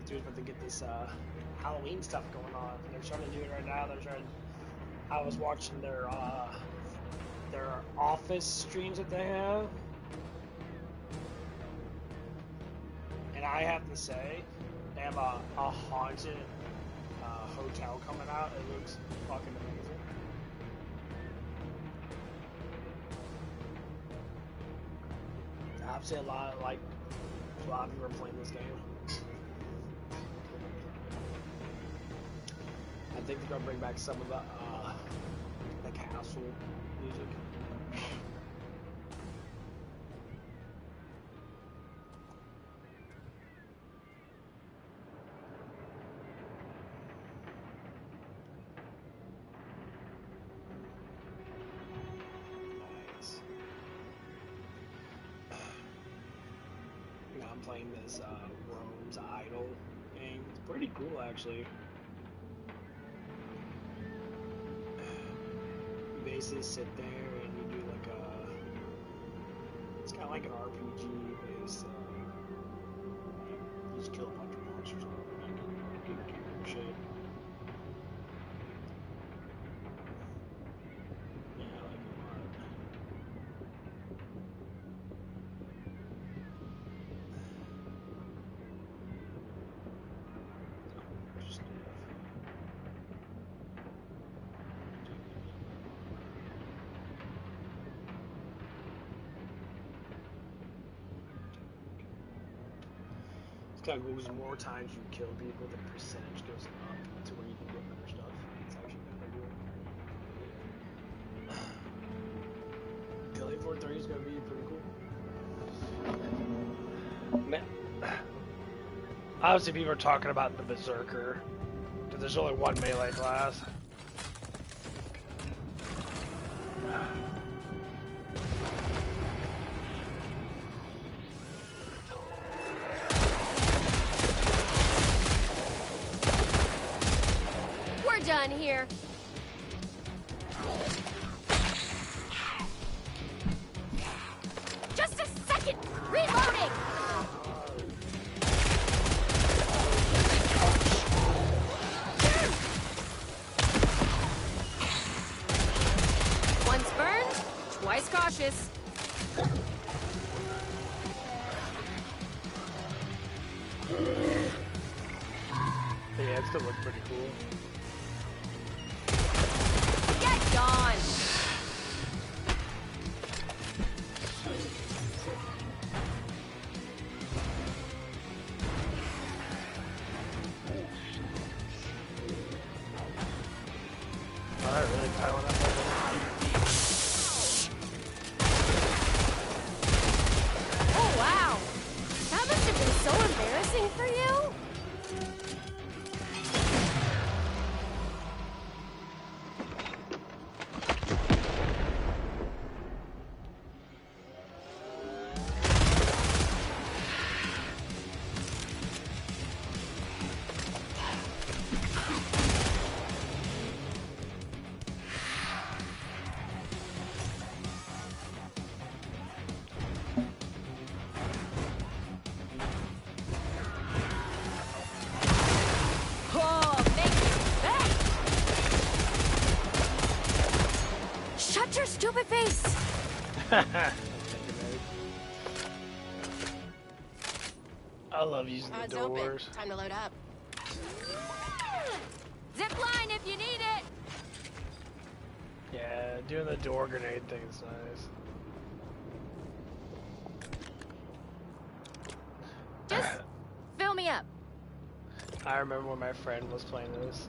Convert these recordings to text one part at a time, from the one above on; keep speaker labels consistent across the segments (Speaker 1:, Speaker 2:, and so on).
Speaker 1: dude's about to get this Halloween stuff going on. They're trying to do it right now. I was watching their office streams that they have, and I have to say, they have a haunted hotel coming out. It looks fucking amazing. Obviously, a lot of people are playing this game. I think they're gonna bring back some of the castle music. Nice. Now I'm playing this Rome's Idol game. It's pretty cool, actually. Basically sit there and you do like it's kind of like an RPG based, you just kill a bunch of monsters and do shit. Yeah, I like it a lot. Just kind of goes more times you kill people, the percentage goes up to where you can get better stuff. It's actually kind of cool. KillingFloor 3 is going to be pretty cool. Man. Obviously, people are talking about the Berserker, because there's only one melee class.
Speaker 2: Done here. Just a second. Reloading. Once burned, twice cautious.
Speaker 1: Yeah, it still looks pretty cool.
Speaker 2: Gone.
Speaker 1: Alright, really piling up.
Speaker 2: Oh wow! That must have been so embarrassing for you. Stupid face!
Speaker 1: I love using the doors.
Speaker 2: Open. Time to load up. Zip line if you need it!
Speaker 1: Yeah, doing the door grenade thing is
Speaker 2: nice. Just fill me up.
Speaker 1: I remember when my friend was playing this.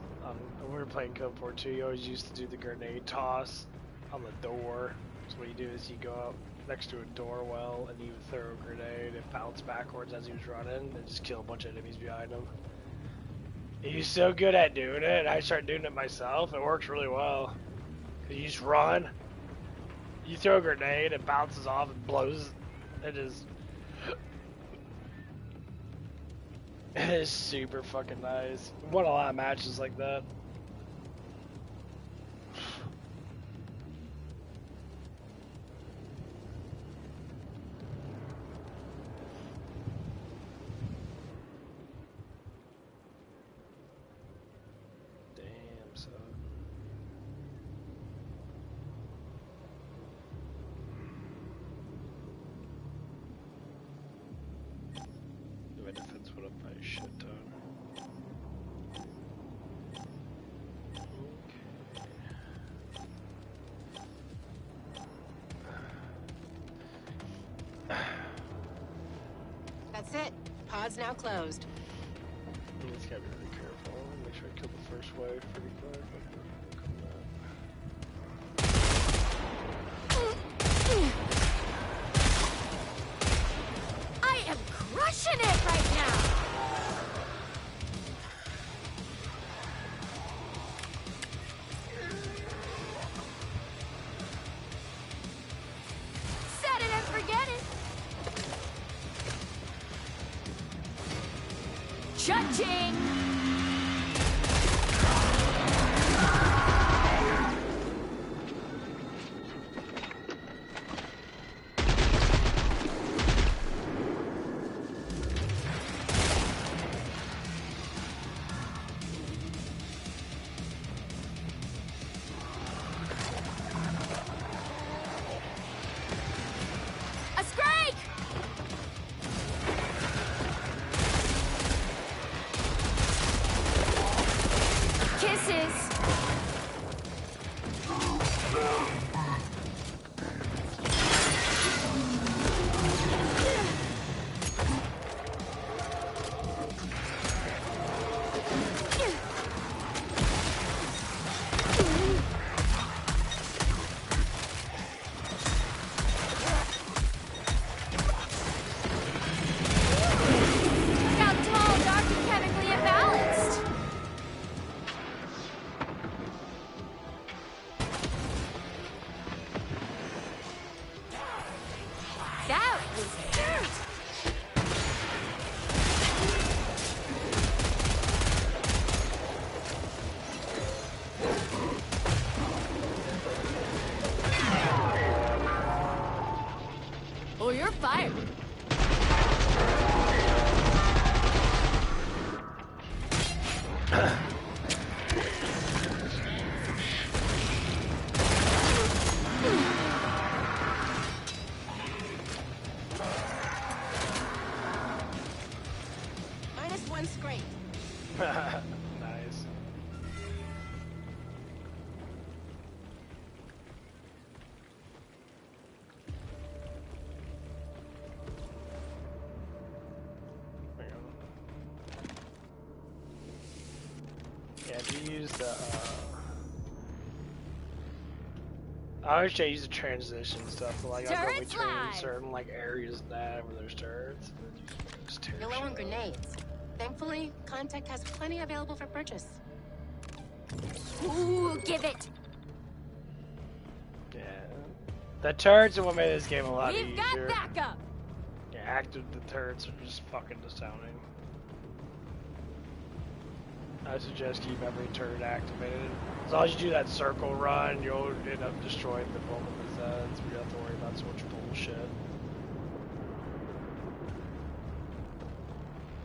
Speaker 1: We were playing KillingFloor 2. You always used to do the grenade toss on the door. So what you do is you go up next to a door well and you throw a grenade and bounce backwards as he was running and just kill a bunch of enemies behind him. He's so good at doing it. I started doing it myself. It works really well. You just run, you throw a grenade, it bounces off and blows. It is super fucking nice. Won a lot of matches like that. up by a shit ton.
Speaker 3: That's it. Pod's now closed.
Speaker 1: You just gotta be really careful. Make sure I kill the first wave pretty quick.
Speaker 2: I am crushing it right now! Set it and forget it! Judging! A strike! Kisses! How tall, dark, and chemically imbalanced! That was dirt! Oh, you're fired.
Speaker 3: -1 scrape.
Speaker 1: Nice. Hang on. Yeah, if you use the I always try to use the transition stuff, but like I'll go
Speaker 2: Turrets
Speaker 1: between
Speaker 2: live.
Speaker 1: certain like areas of that where there's turrets. And then just tear
Speaker 3: You're low
Speaker 1: shit
Speaker 3: on
Speaker 1: up.
Speaker 3: grenades. Thankfully, Contact has plenty available for purchase.
Speaker 2: Ooh, give it!
Speaker 1: Yeah. The turrets are what made this game a lot
Speaker 2: We've got
Speaker 1: easier.
Speaker 2: backup!
Speaker 1: Yeah, active the turrets are just fucking astounding. I suggest keep every turret activated. As long as you do that circle run, you'll end up destroying the bulk of the Zeds. We don't have to worry about so much bullshit.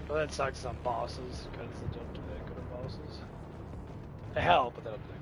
Speaker 1: But that sucks on bosses, because they don't do that good on bosses. They help, but they don't do that good.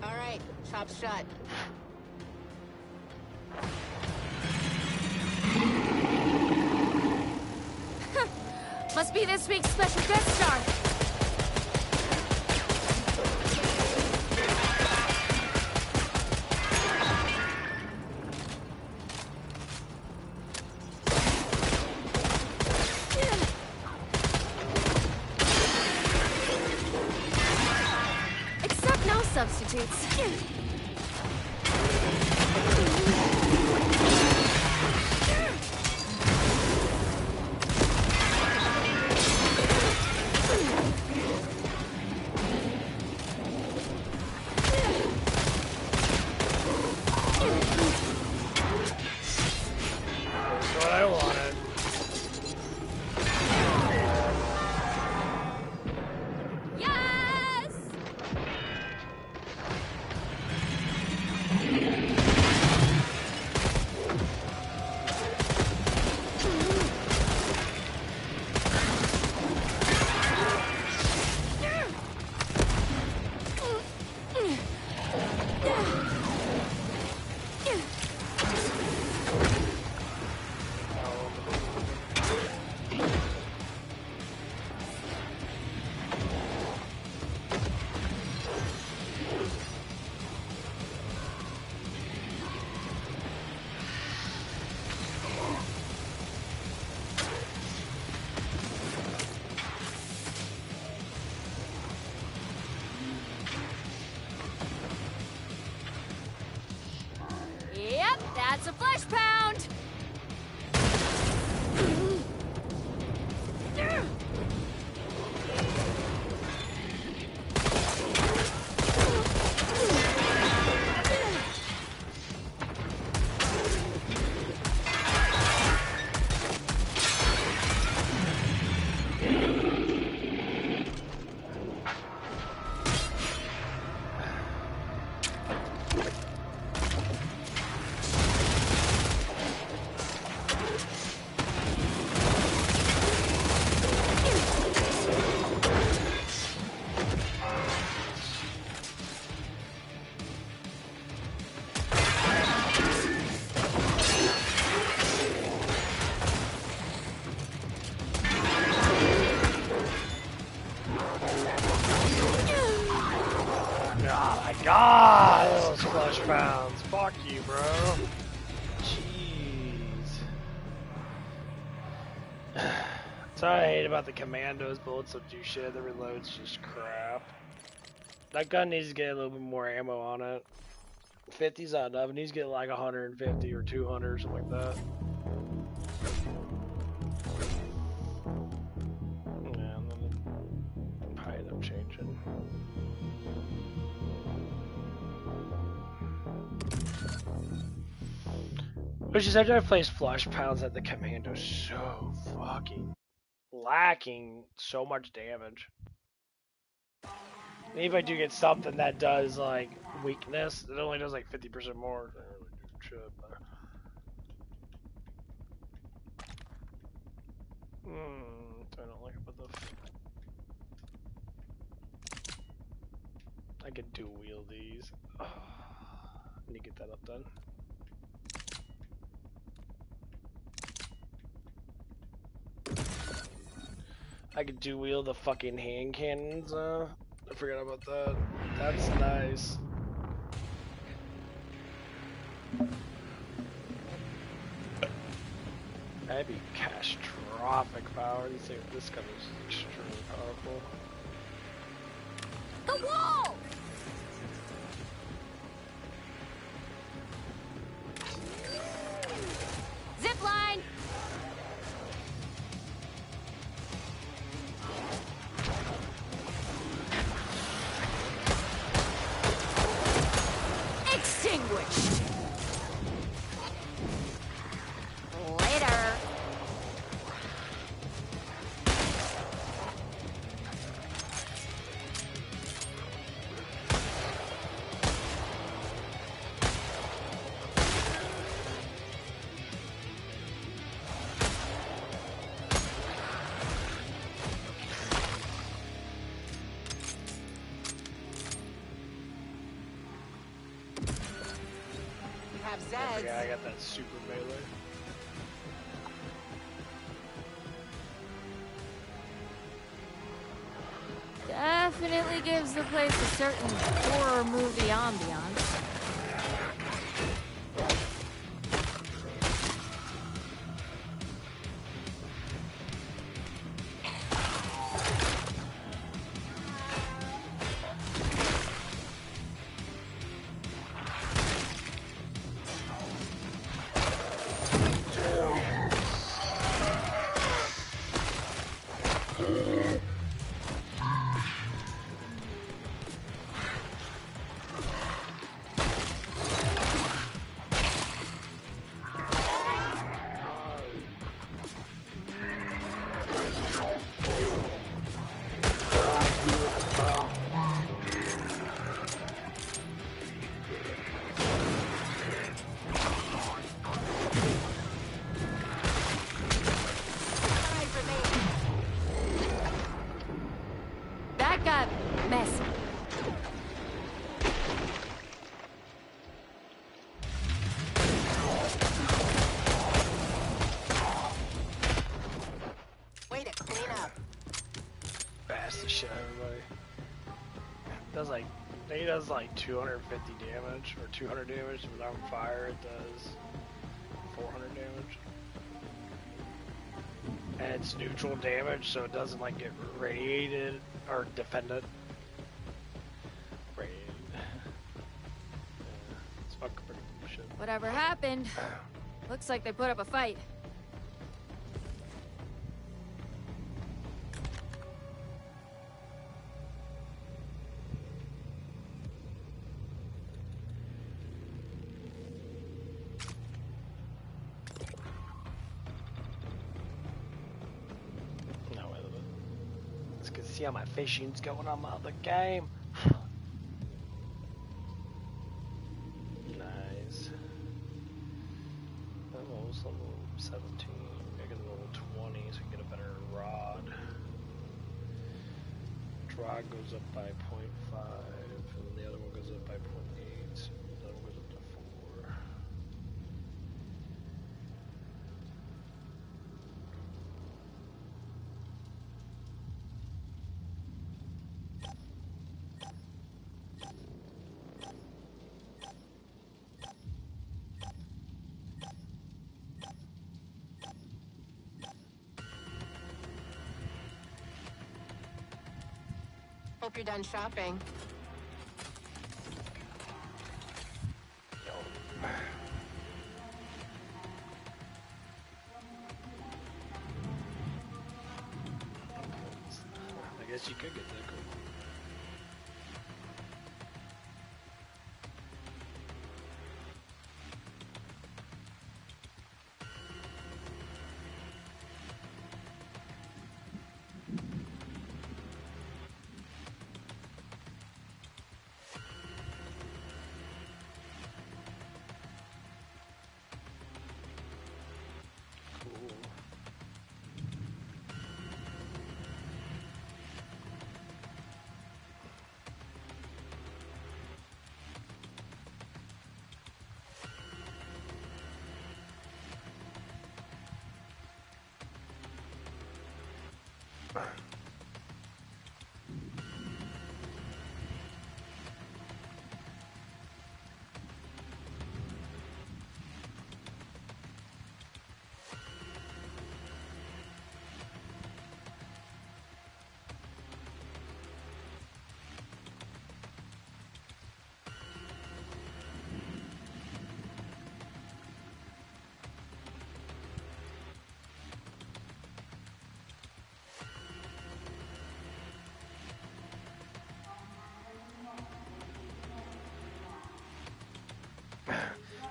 Speaker 3: All right, shop's shut.
Speaker 2: Must be this week's special guest star. Except no substitutes.
Speaker 1: That's what I wanted. God, those flesh pounds. Fuck you, bro. Jeez. That's what I hate about the commandos. Bullets don't do shit. The reload's just crap. That gun needs to get a little bit more ammo on it. 50's not enough. It needs to get like 150 or 200 or something like that. Yeah, and then probably end up changing. Which is after I placed flush pounds at the commando, so fucking lacking so much damage. And if I do get something that does like weakness, it only does like 50% more. I really do shit, but... I don't like about the. I could dual wield these. Oh, I need to get that up done. I could dual wield the fucking hand cannons. I forgot about that. That's nice. That'd be catastrophic power. This gun is extremely powerful.
Speaker 2: The wall! Zip line! Extinguished! Later!
Speaker 1: Yeah, I got that super melee.
Speaker 2: Definitely gives the place a certain horror movie ambiance. That got messy.
Speaker 3: Way to clean up.
Speaker 1: Fast the shit out of everybody. Does like, I think it does like 250 damage or 200 damage. Without fire, it does 400 damage. And it's neutral damage, so it doesn't like get radiated or defended. Radiated. Yeah, it's fucking pretty cool shit.
Speaker 2: Whatever happened, looks like they put up a fight.
Speaker 1: See how my fishing's going on my other game. Nice. I'm almost level 17. I get a level 20 so we can get a better rod. Drag goes up by 0.5 and the other one goes up by 0.8. The other one goes up to 4.
Speaker 3: Hope you're done shopping.
Speaker 1: I guess you could get that cool.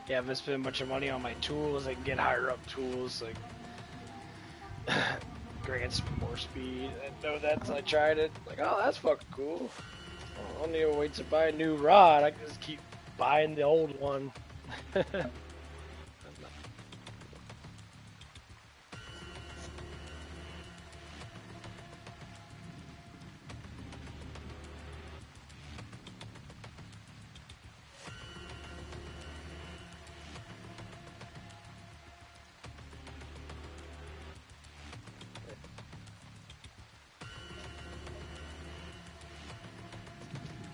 Speaker 1: Yeah, I've been spending a bunch of money on my tools. I can get higher up tools, like grants more speed. I know that's. I tried it. Like, oh, that's fucking cool. I don't need to wait to buy a new rod. I can just keep buying the old one.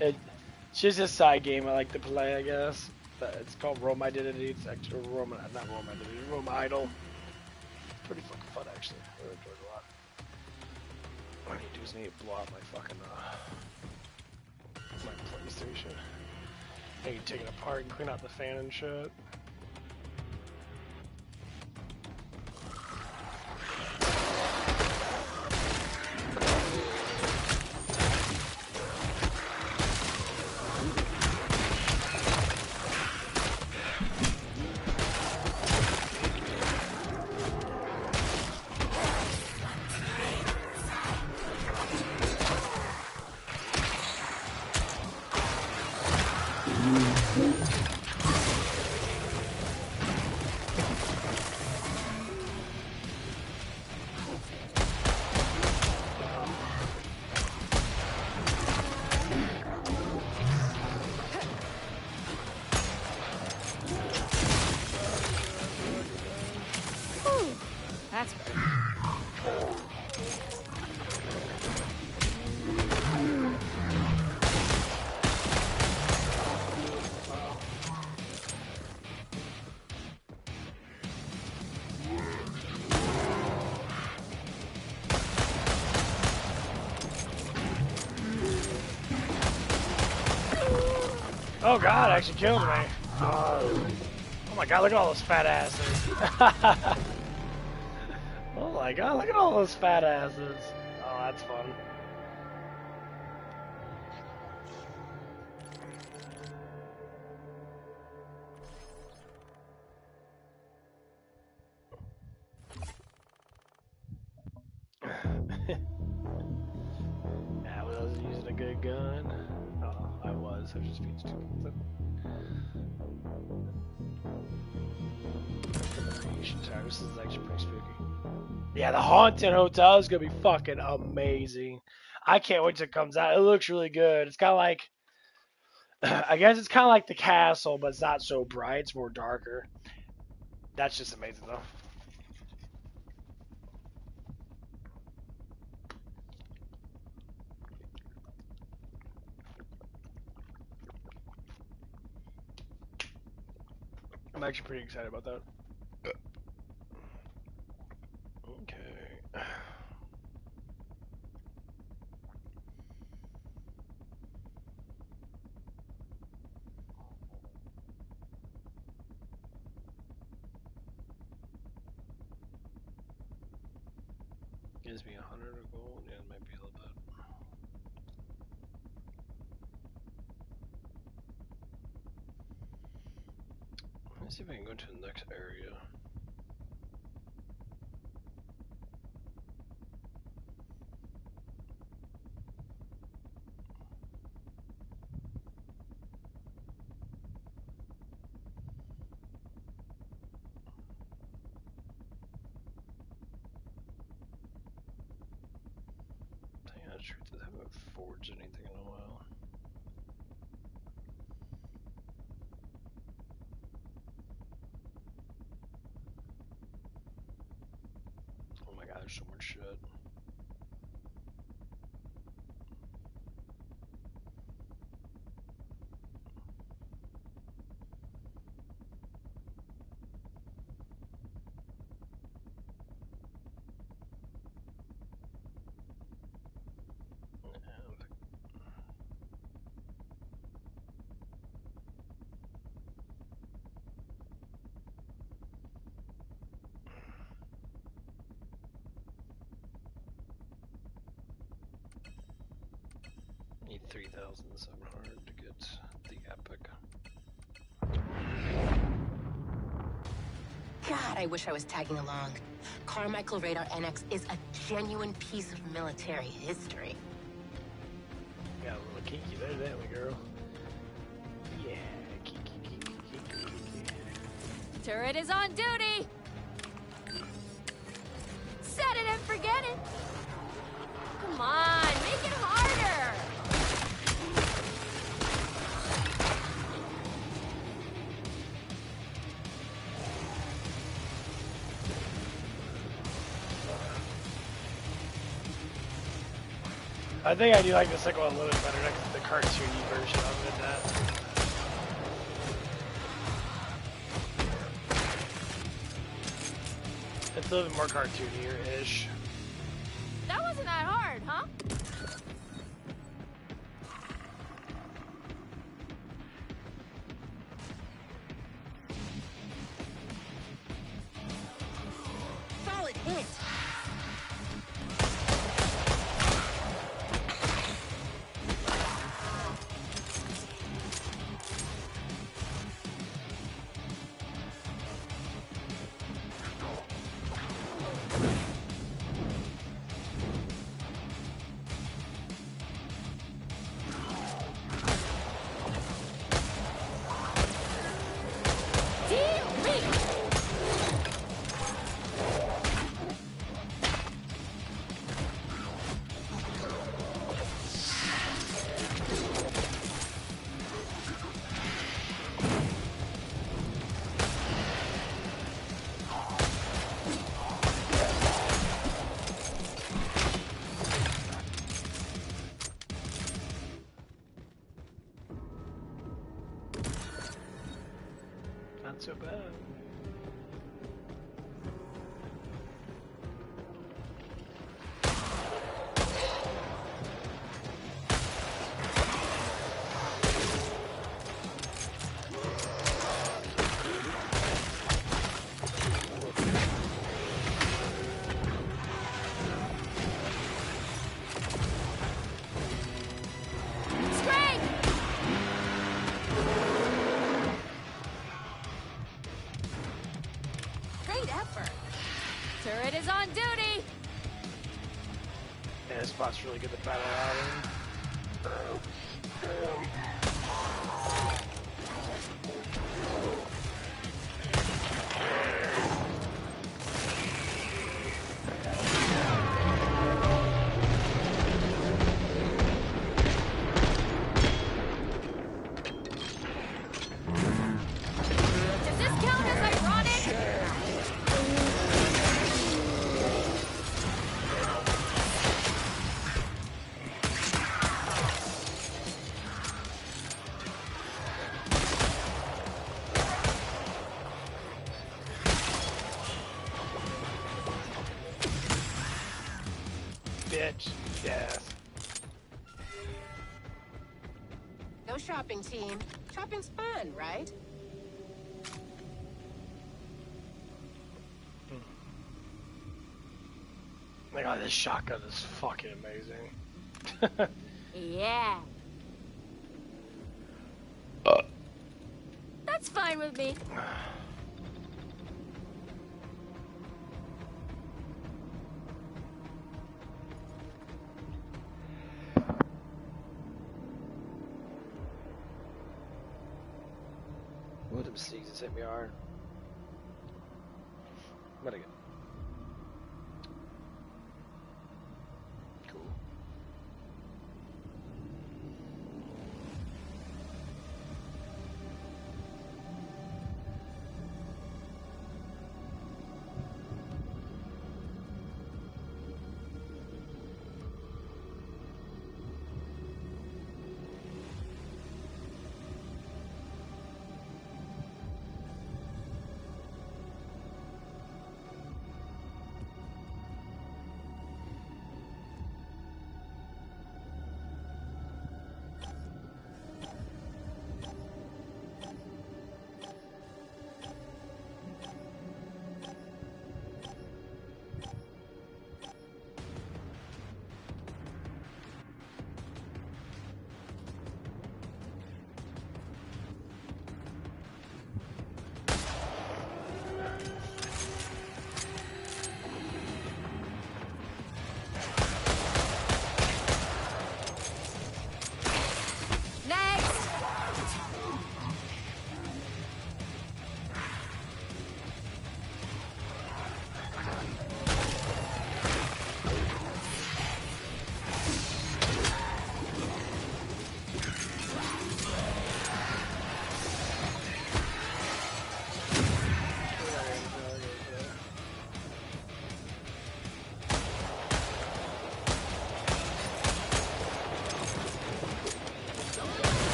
Speaker 1: It's just a side game I like to play, I guess. It's called Rome Identity. It's actually Rome, not Rome Identity, Rome Idol. It's pretty fucking fun, actually. I really enjoyed it a lot. What I need to do is I need to blow out my fucking, my PlayStation. I need to take it apart and clean out the fan and shit.
Speaker 2: That's good.
Speaker 1: Oh god, actually killed me. Oh my god, look at all those fat asses. Oh my god, look at all those fat asses. Oh, that's fun. Yeah, I was using a good gun. Oh, I was just being stupid. This is actually pretty spooky. Yeah, the Haunted Hotel is gonna be fucking amazing. I can't wait till it comes out. It looks really good. It's kind of like, I guess it's kind of like the castle, but it's not so bright. It's more darker. That's just amazing, though. I'm actually pretty excited about that. Okay. Gives me 100 of gold. Yeah, it might be a little bit. Let's see if I can go to the next area. Tell you the truth, I haven't forged anything in a while. Oh my god, there's so much shit. Need 3,700 to get the epic.
Speaker 3: God, I wish I was tagging along. Carmichael Radar NX is a genuine piece of military history.
Speaker 1: Got a little kinky there, didn't we, girl? Yeah, kinky.
Speaker 2: Turret is on duty! Set it and forget it! Come on, make it harder!
Speaker 1: I think I do like the second one a little bit better next to the cartoony version of it. It's a little bit more cartoonier-ish.
Speaker 2: That wasn't that hard, huh?
Speaker 3: Solid hit.
Speaker 1: Not so bad.
Speaker 2: Turret is on duty!
Speaker 1: Yeah, this spot's really good to battle out in.
Speaker 2: Does this count as ironic?
Speaker 1: Bitch. Yes.
Speaker 3: Go shopping, team. Shopping's fun, right?
Speaker 1: Like, oh, this shotgun is fucking amazing.
Speaker 2: Yeah. That's fine with me.
Speaker 1: What them sneaks hit me hard. What again? Cool.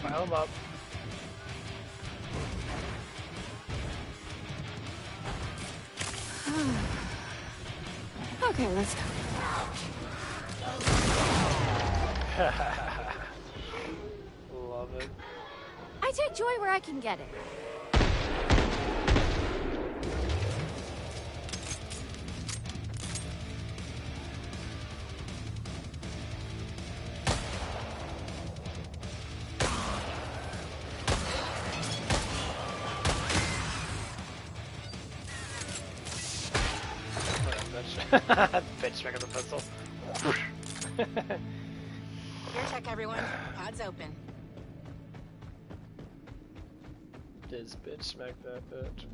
Speaker 1: File him up.
Speaker 2: Okay, let's go.
Speaker 1: Love it.
Speaker 2: I take joy where I can get it.
Speaker 1: Bitch, back of the pistol.
Speaker 3: Gear check, everyone. Pod's open.
Speaker 1: This bitch smack that bitch.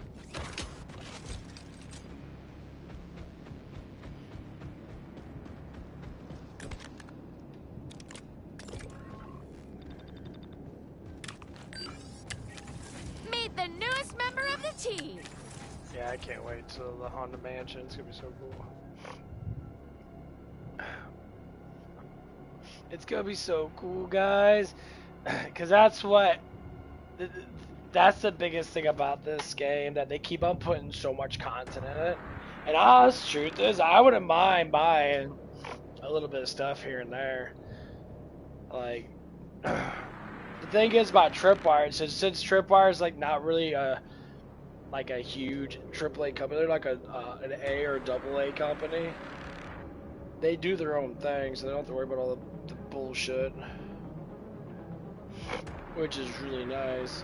Speaker 2: Meet the newest member of the team.
Speaker 1: Yeah, I can't wait till the Haunted Mansion. It's gonna be so cool. It's gonna be so cool, guys. Cause that's what. That's the biggest thing about this game, that they keep on putting so much content in it. And honest truth is, I wouldn't mind buying a little bit of stuff here and there. Like, the thing is about Tripwire, since Tripwire is like not really like a huge AAA company, they're like an A or AA company. They do their own thing, so they don't have to worry about all the bullshit, which is really nice.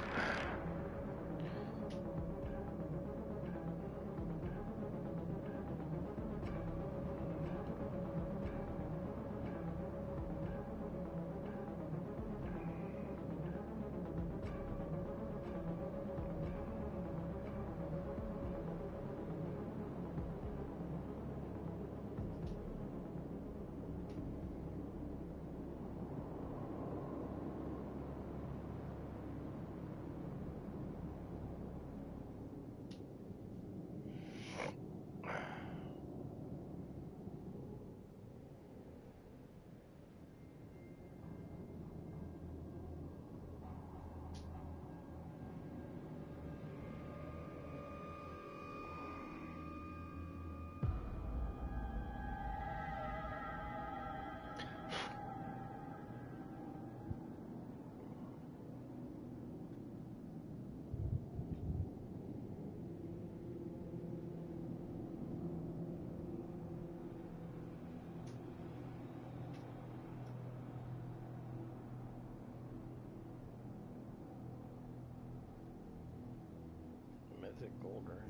Speaker 1: shoulder.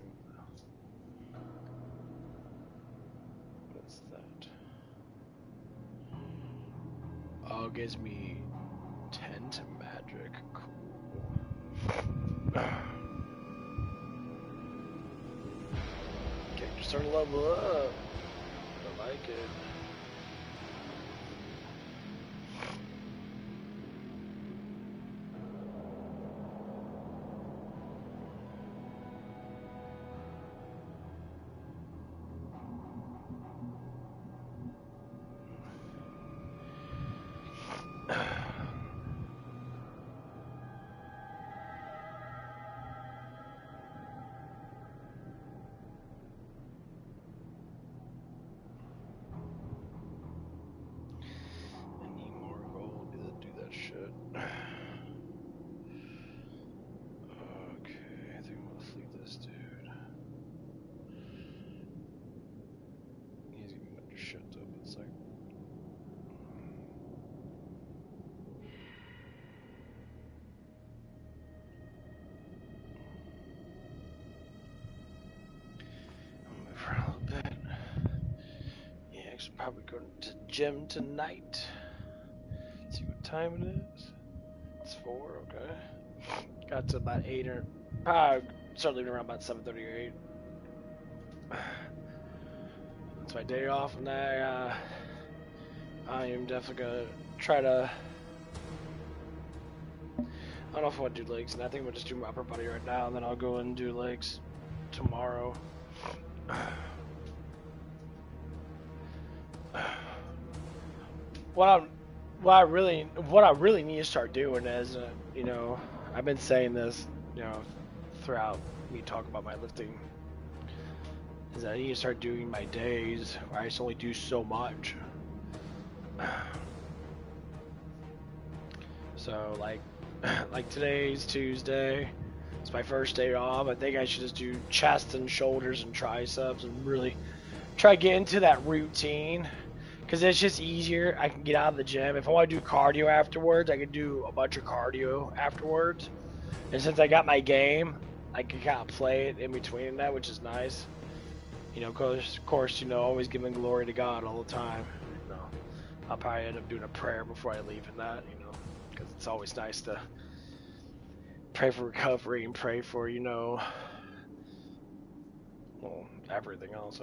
Speaker 1: What's that? Oh, it gives me 10 to magic. Cool. Okay, just start to level up. I like it. Probably going to gym tonight. Let's see what time it is. It's 4, okay. Got to about 8 or start leaving around about 7:30 or 8. It's my day off, and I am definitely gonna try to. I don't know if I want to do legs, and I think we'll just do my upper body right now, and then I'll go and do legs tomorrow. What I really need to start doing is, you know, I've been saying this, you know, throughout me talking about my lifting, is that I need to start doing my days where I just only do so much. So like today's Tuesday, it's my first day off. I think I should just do chest and shoulders and triceps and really try to get into that routine. Because it's just easier. I can get out of the gym. If I want to do cardio afterwards, I can do a bunch of cardio afterwards. And since I got my game, I can kind of play it in between that, which is nice. You know, of course, you know, always giving glory to God all the time. You know, I'll probably end up doing a prayer before I leave in that, you know, because it's always nice to pray for recovery and pray for, you know, well, everything else.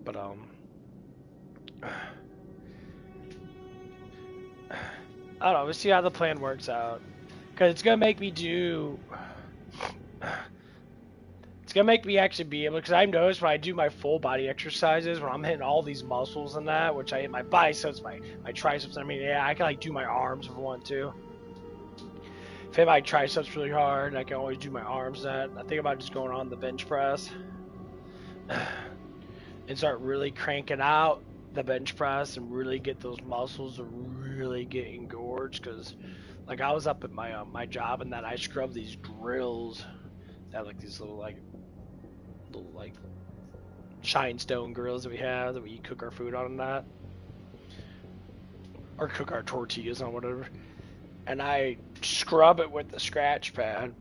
Speaker 1: But, I don't know, we'll see how the plan works out. Because it's going to make me do... It's going to make me actually be able... Because I've noticed when I do my full body exercises, when I'm hitting all these muscles and that, which I hit my biceps, my triceps, I mean, yeah, I can like do my arms if I want to. If I hit my triceps really hard, I can always do my arms that. I think about just going on the bench press. And start really cranking out the bench press and really get those muscles to really get engorged. Because like I was up at my my job and that I scrubbed these grills that have like these little like Shinestone grills that we have that we cook our food on and that, or cook our tortillas on, whatever. And I scrub it with the scratch pad.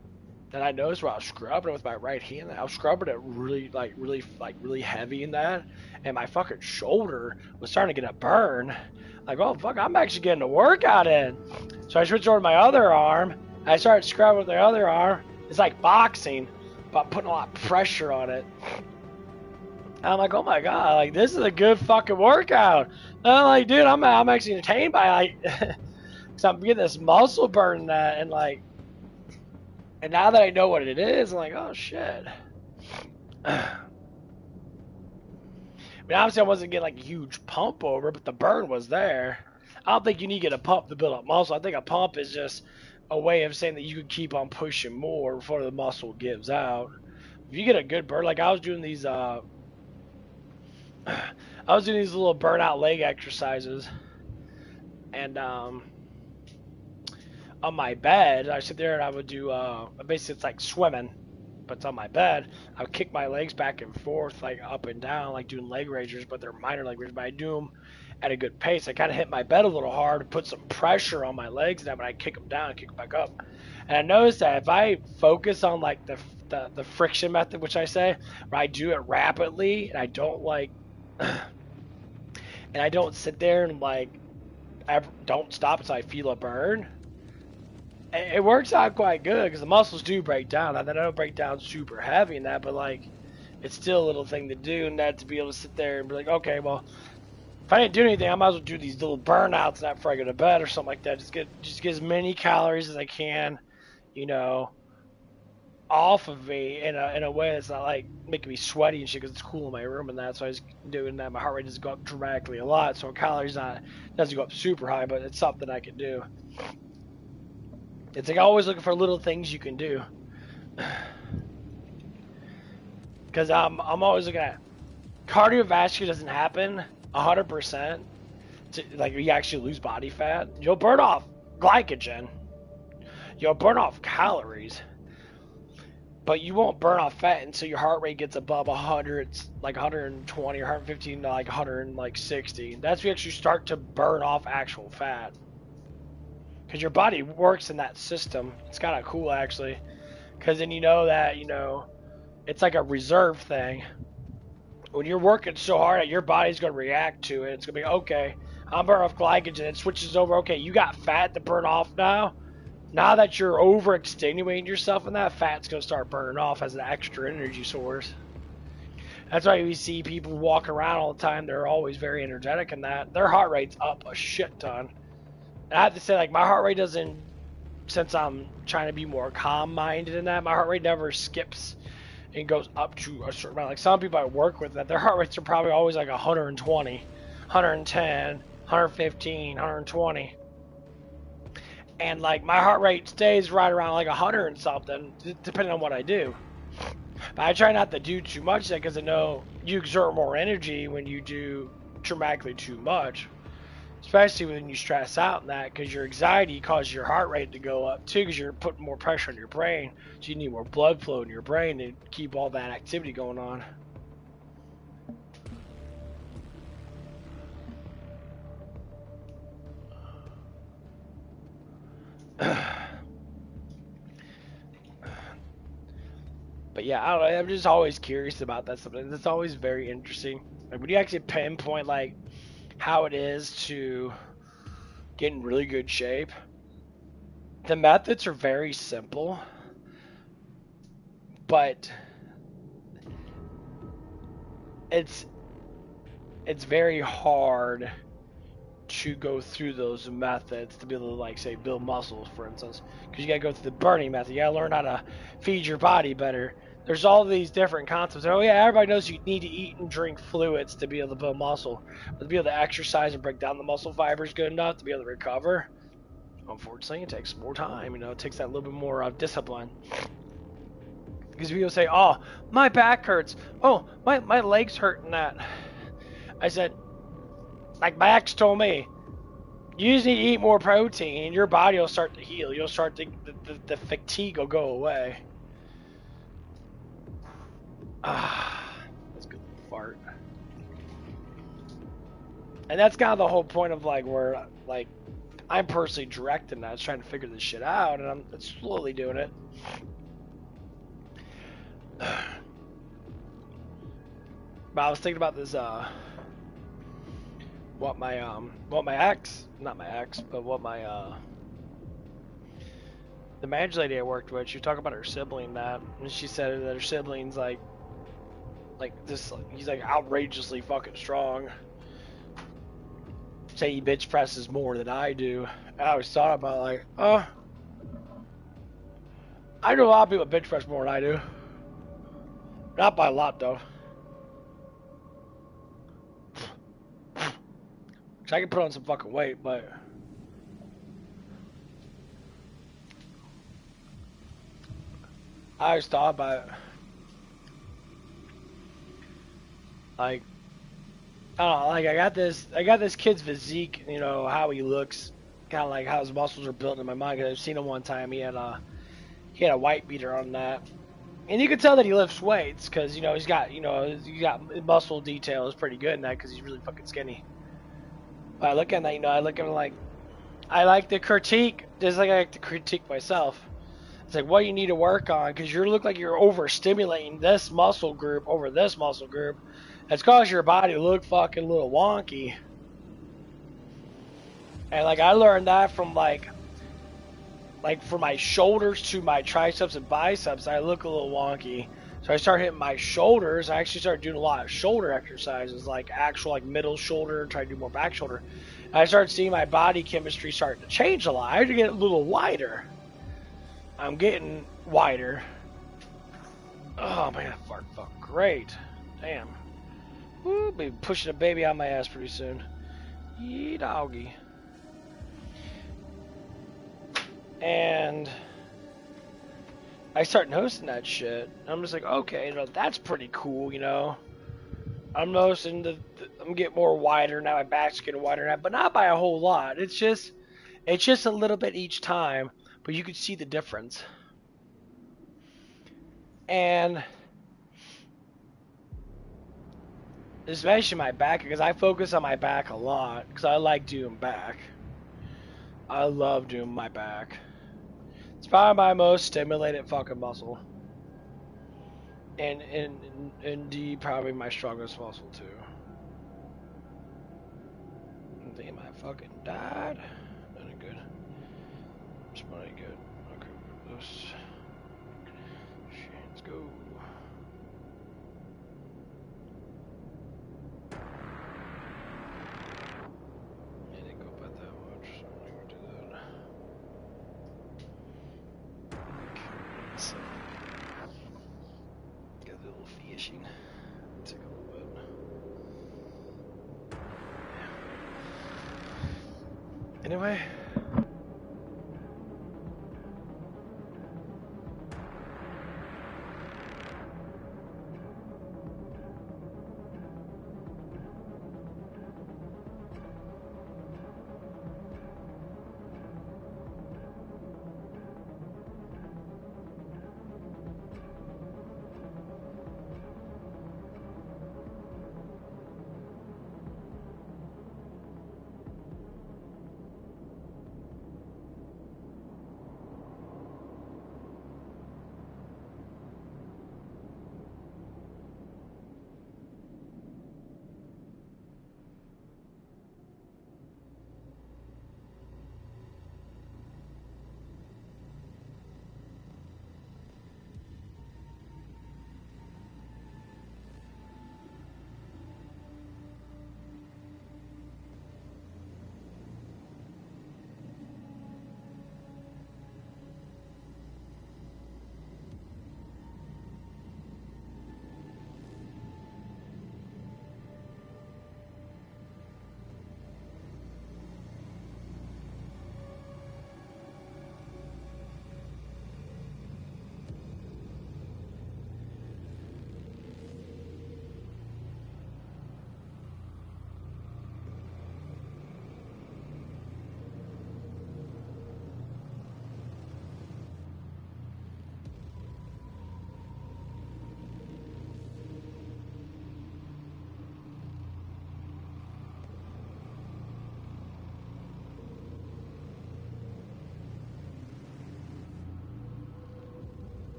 Speaker 1: And I noticed while I was scrubbing it with my right hand, I was scrubbing it really heavy in that, and my fucking shoulder was starting to get a burn. Like, oh fuck, I'm actually getting a workout in. So I switched over to my other arm. I started scrubbing with the other arm. It's like boxing, but putting a lot of pressure on it. And I'm like, oh my god, like this is a good fucking workout. And I'm like, dude, I'm actually entertained by like, cause I'm getting this muscle burn in that, and like. And now that I know what it is, I'm like, oh shit. I mean, obviously I wasn't getting like a huge pump over, but the burn was there. I don't think you need to get a pump to build up muscle. I think a pump is just a way of saying that you can keep on pushing more before the muscle gives out. If you get a good burn, like I was doing these little burnout leg exercises, and on my bed, I sit there and I would do, basically it's like swimming, but it's on my bed. I would kick my legs back and forth, like up and down, like doing leg raisers, but they're minor leg raisers, but I do them at a good pace. I kind of hit my bed a little hard to put some pressure on my legs, and then when I kick them down, I kick them back up. And I noticed that if I focus on like the friction method, which I say, where I do it rapidly and I don't like, and I don't sit there and like, I don't stop until I feel a burn. It works out quite good because the muscles do break down. And they don't break down super heavy in that, but like, it's still a little thing to do, and that to be able to sit there and be like, okay, well, if I didn't do anything, I might as well do these little burnouts and before I go to bed or something like that. Just get as many calories as I can, you know, off of me in a way that's not like making me sweaty and shit because it's cool in my room and that. So I was doing that. My heart rate doesn't go up dramatically a lot, so calories doesn't go up super high, but it's something I can do. It's like always looking for little things you can do. Because I'm always looking at cardiovascular doesn't happen 100%. Like you actually lose body fat. You'll burn off glycogen. You'll burn off calories. But you won't burn off fat until your heart rate gets above 100, like 120 or 115 to like 160. That's when you actually start to burn off actual fat. Because your body works in that system. It's kind of cool actually. Because then you know that, you know, it's like a reserve thing. When you're working so hard, your body's going to react to it. It's going to be, okay, I'm burning off glycogen. It switches over, okay, you got fat to burn off now. Now that you're over extenuating yourself in that, fat's going to start burning off as an extra energy source. That's why we see people walking around all the time. They're always very energetic in that. Their heart rate's up a shit ton. And I have to say, like, my heart rate doesn't, since I'm trying to be more calm-minded in that, my heart rate never skips and goes up to a certain amount. Like some people I work with, that their heart rates are probably always like 120, 110, 115, 120. And like my heart rate stays right around like 100 and something, depending on what I do. But I try not to do too much that because I know you exert more energy when you do dramatically too much. Especially when you stress out and that, because your anxiety causes your heart rate to go up too, because you're putting more pressure on your brain. So you need more blood flow in your brain to keep all that activity going on. But yeah, I don't know, I'm just always curious about that stuff. It's always very interesting. Like when you actually pinpoint like how it is to get in really good shape, the methods are very simple, but it's very hard to go through those methods to be able to, like, say, build muscles, for instance, because you gotta go through the burning method. You gotta learn how to feed your body better. There's all these different concepts. Oh yeah, everybody knows you need to eat and drink fluids to be able to build muscle, but to be able to exercise and break down the muscle fibers good enough to be able to recover, unfortunately, it takes more time. You know, it takes that little bit more discipline. Because people say, "Oh, my back hurts. Oh, my legs hurt," and that. I said, like my ex told me, you just need to eat more protein, and your body will start to heal. You'll start to the fatigue will go away. That's a good fart. And that's kind of the whole point of like where like I'm personally directing that, trying to figure this shit out, and I'm slowly doing it. But I was thinking about this what my ex, not my ex, but what my the manager lady I worked with, she was talking about her sibling, that, and she said that her sibling's like this, he's like outrageously fucking strong. Say he bitch presses more than I do. And I always thought about like, I know a lot of people bench press more than I do. Not by a lot though. Cause I can put on some fucking weight, but I always thought about it. Like, I don't know, like I got this kid's physique, you know, how he looks, kind of like how his muscles are built in my mind. Cause I've seen him one time. He had a white beater on that, and you can tell that he lifts weights, cause you know he's got muscle detail is pretty good in that, cause he's really fucking skinny. But I look at that, you know, I look at him like, I like to critique, just like I like to critique myself. It's like, what you need to work on, because you look like you're overstimulating this muscle group over this muscle group. It's caused your body to look fucking a little wonky. And like I learned that from like from my shoulders to my triceps and biceps, I look a little wonky. So I started hitting my shoulders. I actually started doing a lot of shoulder exercises, like actual like middle shoulder, try to do more back shoulder. And I started seeing my body chemistry starting to change a lot. I had to get a little wider. I'm getting wider. Oh man, that fart felt great. Damn. Woo, be pushing a baby on my ass pretty soon. Yee doggy. And I start noticing that shit. I'm just like, okay, that's pretty cool, I'm noticing I'm getting more wider now. My back's getting wider now, but not by a whole lot. It's just a little bit each time, but you can see the difference. And especially my back, because I focus on my back a lot, because I like doing back. I love doing my back. It's probably my most stimulated fucking muscle. And indeed, probably my strongest muscle, too. Damn, I fucking died. That ain't good. It's pretty good. Okay, let's... Let's go. It didn't go about that much, so I'm gonna do that. Okay, so... Got a little fishing. Take a little bit. Anyway.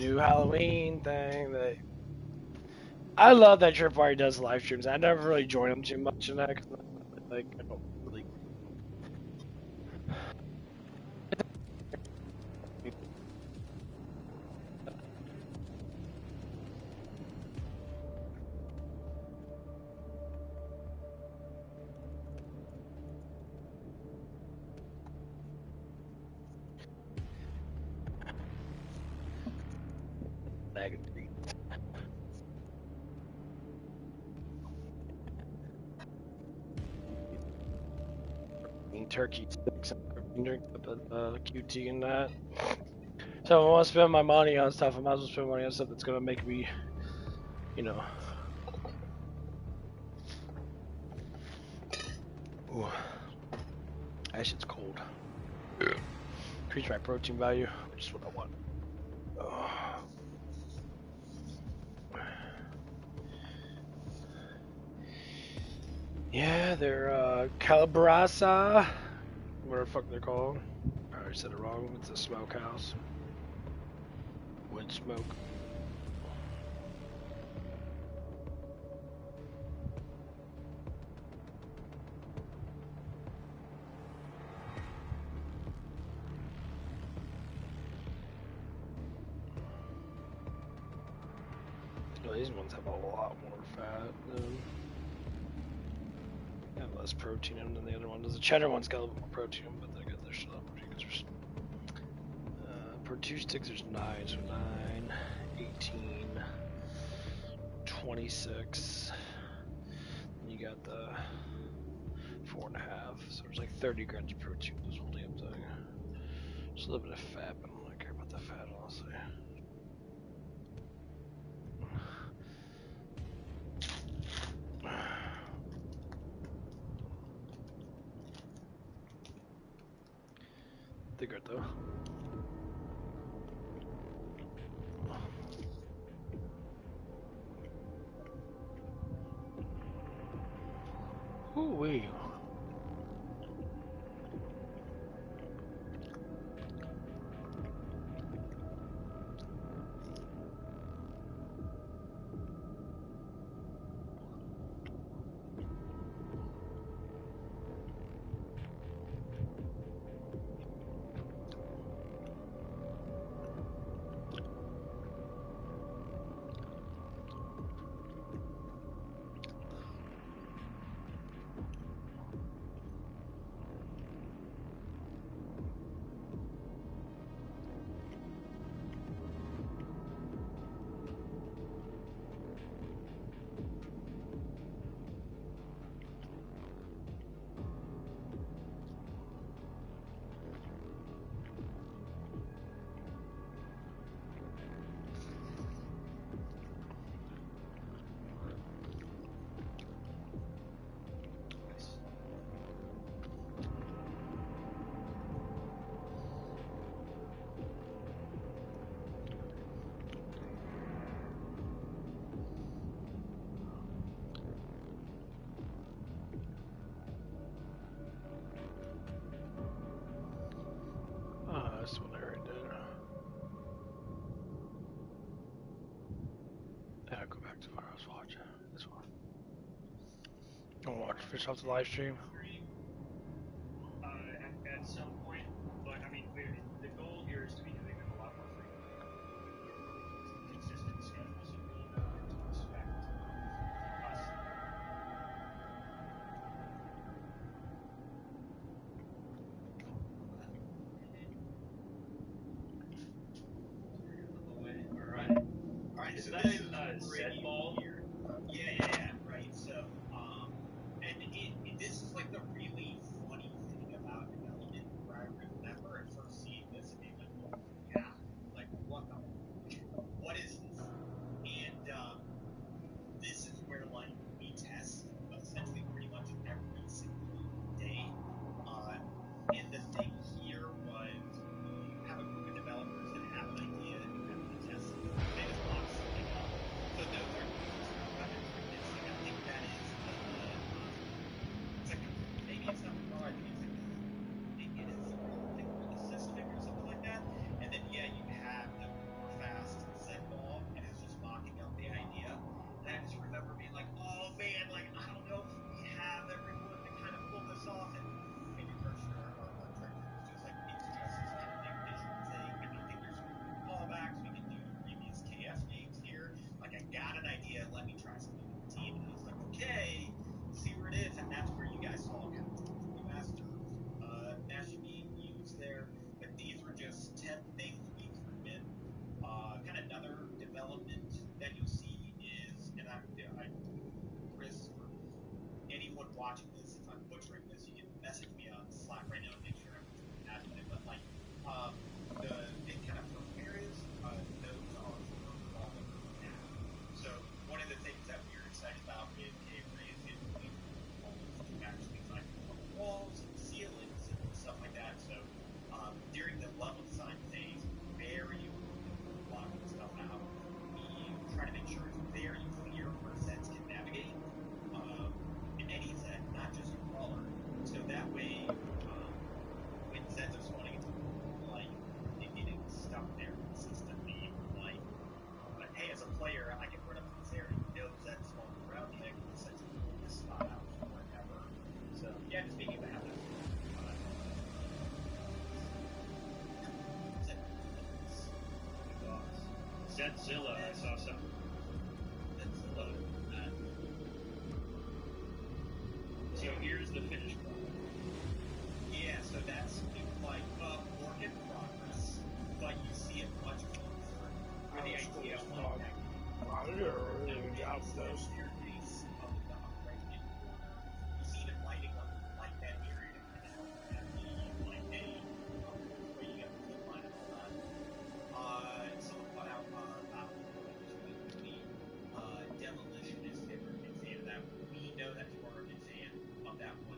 Speaker 1: new Halloween thing that I love that Tripwire does live streams. I never really join them too much in that because like I don't really. Turkey sticks and drink QT and that. So if I want to spend my money on stuff, I might as well spend money on stuff that's gonna make me, you know. Ooh. That shit's cold. Increase my protein value, which is what I want. Oh. Yeah, they're Calabrasa, whatever the fuck they're called. I already said it wrong. It's a smokehouse. Wood smoke. Oh, these ones have a lot more fat than. Have less protein in them than the other one does. The cheddar one's got a little more protein, but they're good. They're still protein. Per 2 sticks, there's 9, so 9, 18, 26. And you got the 4.5, so there's like 30 grams of protein in this whole damn thing. Just a little bit of fat, but I don't really care about the fat, honestly. They're good though. Ooh wee. That's what I already did. Yeah, I'll go back to what I was watching. This one. Don't watch fish off the live stream.
Speaker 4: At some point, but I mean, the goal here is to be doing them a lot more frequently. Consistent schedule, so we know what to expect us. Alright, so this is Z ball here. Yeah, right. So, and this is like the really funny thing about development, where I remember at first seeing this and being like, oh, yeah, like what is this? And, this is where, like, we test essentially pretty much every single day. And the thing here was, you have a group of developers that have an idea and you have to test it. They just box something up. So those are weapons for this. Like, I think that is it's like maybe it's not
Speaker 5: that Zilla? I saw something.
Speaker 4: That's Zilla.
Speaker 5: So here's the finished product.
Speaker 4: Yeah, so that's like work in progress, but you see it much closer. With the idea of like staircase up in the upper right hand corner. You see it lighting up like that area to kind of help at the like where you got the zip line and all that. Someone put out about the demolitionist exam that we know that horror exam of that one.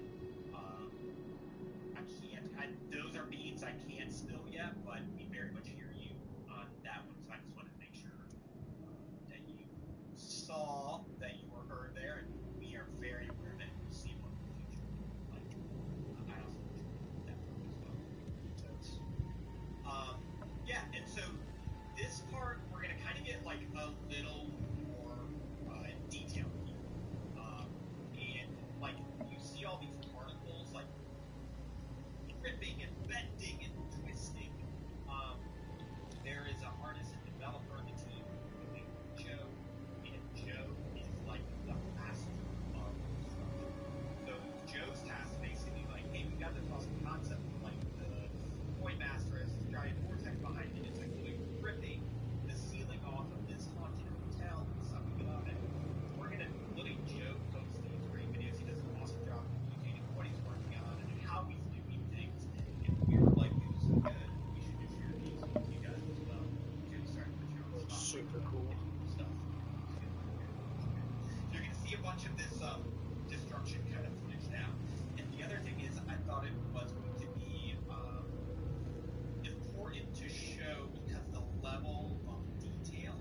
Speaker 4: Those are beats I can't spill yet, but we very much hear you on that one. So I just wanted to make sure that you saw that you were heard there, and we are very aware that we'll see what the future will look like. I also enjoyed that one as well. Yeah, and so this part we're gonna kind of get like a little more detailed here, and like you see all these particles like ripping and bending and twisting. There is an artist and developer on the team named Joe, and Joe is like the master of construction. So Joe's task is basically like, hey, we got this awesome concept of like the Void Master has this giant vortex behind it. It's like really ripping the ceiling off of this haunted hotel and sucking it up. And we're gonna literally Joe posts these great videos. He does an awesome job communicating what he's working on and how he's doing things. And we were like, it was so good. We should just share these with you guys as well. So we started to share
Speaker 1: That's
Speaker 4: stuff.
Speaker 1: super cool.
Speaker 4: Stuff. So you're gonna see a bunch of this destruction kind of footage now. And the other thing is, I thought it was going to be important to show because the level of detail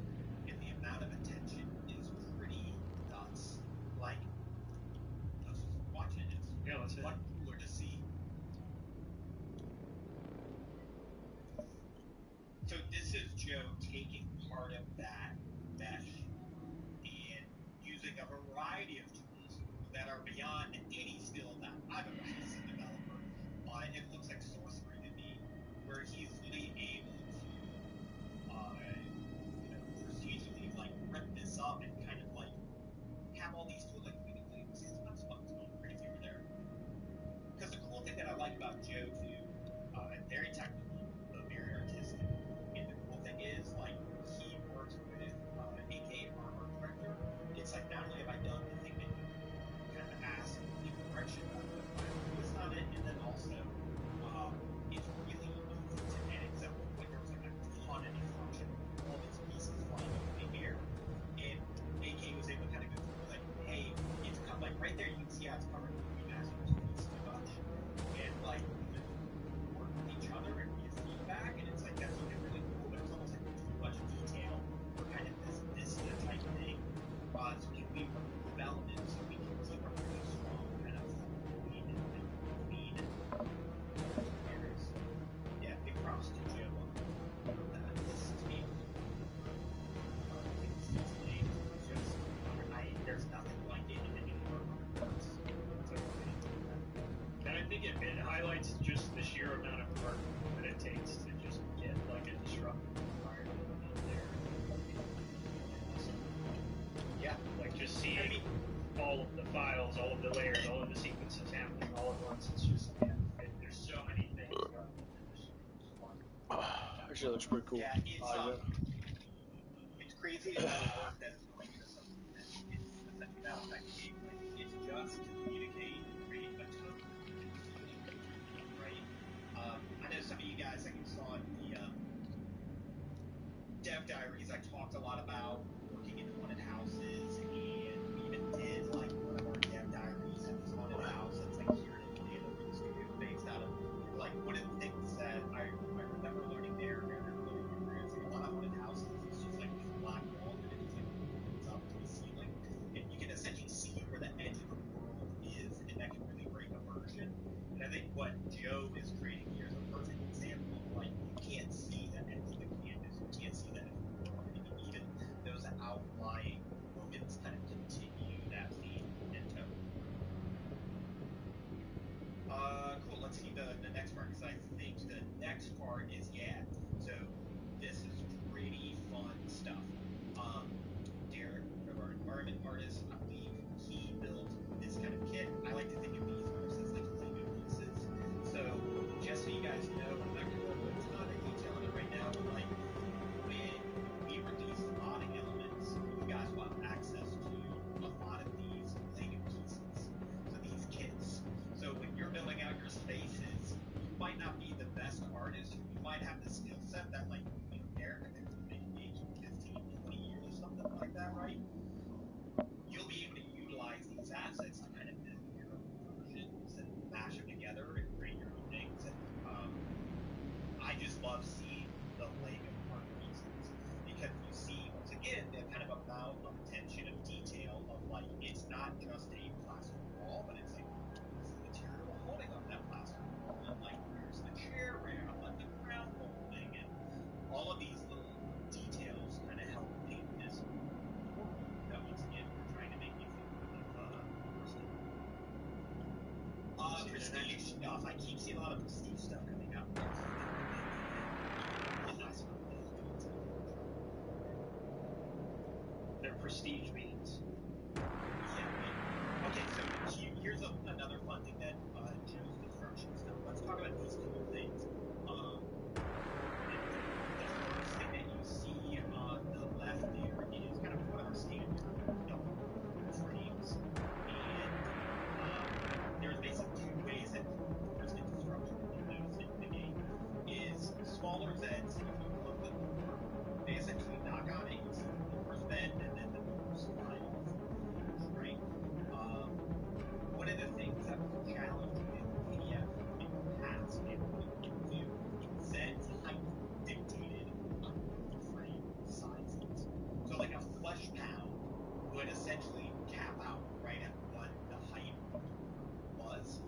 Speaker 4: and the amount of attention is pretty nuts. Like, let's just watch it. It's much cooler to see. So this is Joe taking part of that mesh and using a variety of tools that are beyond any skill that I've ever seen as a developer. It looks like sorcery to me, where he's really able to, procedurally like rip this up and kind of like have all these tools. Like, wait, see, it's not going crazy over there. Because the cool thing that I like about Joe too, very technical, but very artistic. And the cool thing is, like, he works with AK Armor Director. It's like, not only have I done the thing that you kind of asked and leave direction about, but my twist on it, and then also, it's really easy to edit. Because at one point there was like a ton of destruction, all these pieces flying up in the air, and AK was able to kind of go through like, hey, it's kind of like right there. You can see how it's covered with remasters. It's too much, and like work with each other and give feedback, and it's like that's looking really cool, but it's almost like too much detail for kind of this type of thing. So can we remove elements so we can keep a really strong kind of lead and areas? Yeah, big props to Joe on that. This team, there's nothing like it anymore.
Speaker 5: And I think it highlights just the sheer amount of work that it takes to just get like a disruptive environment in there.
Speaker 4: Yeah,
Speaker 5: Like just seeing all of the files, all of the layers, all of the sequences happening all at once. It's just, there's so many things about it. It's fun.
Speaker 1: Actually, looks pretty cool.
Speaker 4: yeah, it's crazy the amount of work that's going into something that is essentially not effective gameplay. It's just to communicate and create a tone and feeling, right? I know some of you guys, like you saw in the dev diaries, I talked a lot about working in haunted houses, and we even did like one of our dev diaries in this haunted house that's like here in Atlanta where the studio is based out of. And like one of the things that I remember learning there, very early in my career, is like a lot of haunted houses, it's just like these black walls and it just like opens up to the ceiling, and you can essentially see where the edge of the world is, and that can really break immersion. And I think what Joe is creating here is a perfect example of like you can't see the edge of the canvas, you can't see the edge of the world, and even those outlying moments like it's not just a plaster wall, but it's like what's the material holding up that plaster wall, and like where's the chair rail and the crown molding, and all of these little details kind of help paint this world that once again we're trying to make you think of prestige stuff. I keep seeing a lot of prestige stuff coming out.
Speaker 5: They're prestige beans.
Speaker 4: Yeah. Okay, so here's another fun thing that shows destruction stuff. Let's talk about these cool things. The first thing that you see on the left there is kind of one of our standard double frames, and there's basically two ways that doors get destruction in the game. Is smaller Zeds, if you close the door, they essentially knock on it, you see the doors bend, and then the doors fly off, right? One of the things that was a challenge with KF in the past, and what you could do, Zed's height dictated frame sizes. So like a flesh pound would essentially cap out right at what the height was.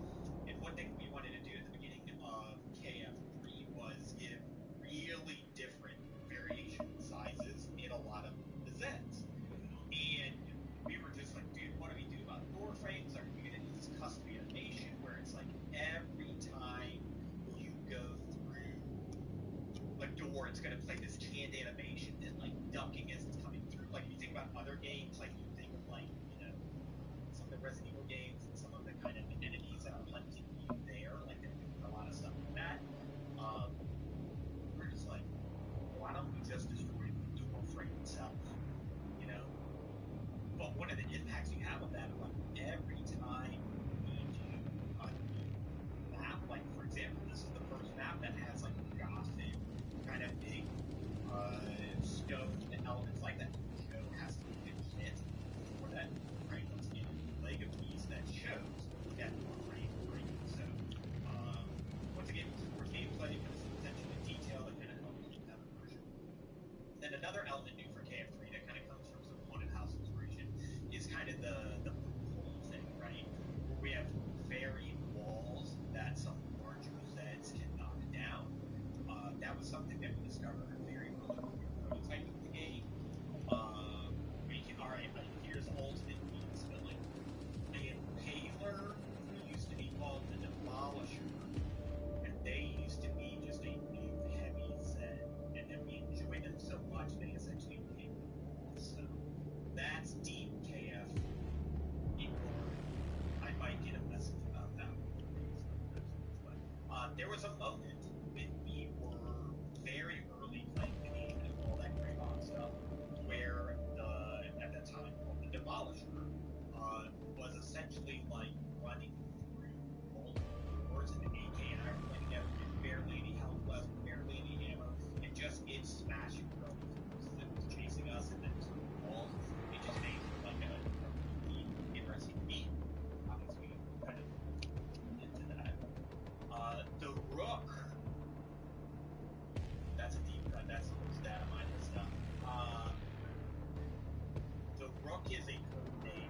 Speaker 4: And one thing we wanted to do at the beginning of KF3 was give really different variation sizes in a lot of the Zeds. And we were just like, dude, what do we do about door frames? Are we going to do this custom animation where it's like every time you go through a door, it's going to play this canned animation and like ducking as it's coming through? Like you think about other games, like you think of like, you know, some of the Resident Evil games and some of the kind of enemies that are hunting you there, like they're doing a lot of stuff like that. We're just like, why don't we just destroy the door frame itself? You know? But one of the impacts you have of that is like every time we do a new map, like for example, this is the first map that has like Gothic kind of big stone elements like that. The show has to be hit for that, right? Once again, Lego piece that shows that door frame frame. So once again, more gameplay, but some attention to detail that kind of helps keep that immersion. Then another element new for KF3 that kind of comes from some haunted house inspiration is kind of the hole thing, right? Where we have varied walls that some larger Zeds can knock down. That was something that we discovered very early when we were prototyping the game. Here's ultimate meat spilling. The Impaler used to be called the Demolisher, and they used to be just a new heavy Zed, and then we enjoyed them so much they essentially became the so that's deep KF. I might get a message about that one. But there was a moment when we were very early playing the game and all that gray box stuff, where at that time called the Demolisher was essentially like running through multiple doors, and the AK and I were playing together with barely any health left, barely any ammo, and just it smashing through all these doors as it was chasing us and then through the walls. It just made like a really interesting beat. Obviously, kind of into that. The Rook. That's a deep cut. That's the most data mining stuff. The Rook is a code name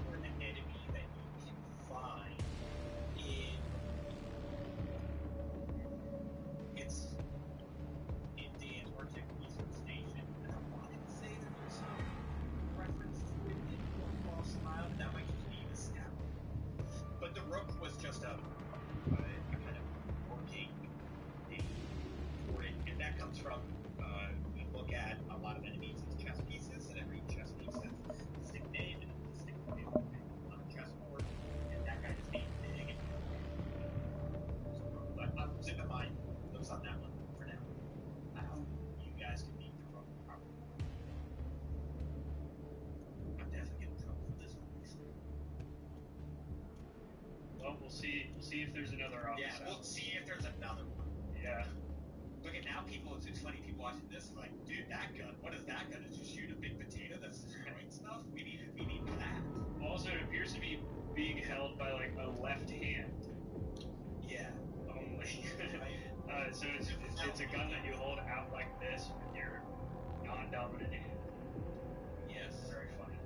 Speaker 4: for an enemy that you can find in the Antarctic Research Station. And I wanted to say that there's some reference to it in One False Smile. That might just be a snap. But the Rook was just a kind of working name for it, and that comes from we look at a lot of enemies as chess pieces, and every chess piece has a distinct name and a distinct way of moving on a chessboard, and that guy just being big and but I'm zipping my lips on that one for now. I hope you guys can beat the Rook properly. I'm definitely getting in trouble for this one.
Speaker 5: Well, we'll see. We'll see if there's another office.
Speaker 4: Yeah, we'll see if there's another one.
Speaker 5: Yeah.
Speaker 4: Look at now, people. It's funny. People watching this are like, dude, that gun. What is that gun? Is just shoot a big potato that's destroying stuff? We need that.
Speaker 5: Also, it appears to be being held by like a left hand.
Speaker 4: Yeah.
Speaker 5: Only. So it's a gun that you hold out like this with your non-dominant hand.
Speaker 4: Yes.
Speaker 5: Very funny.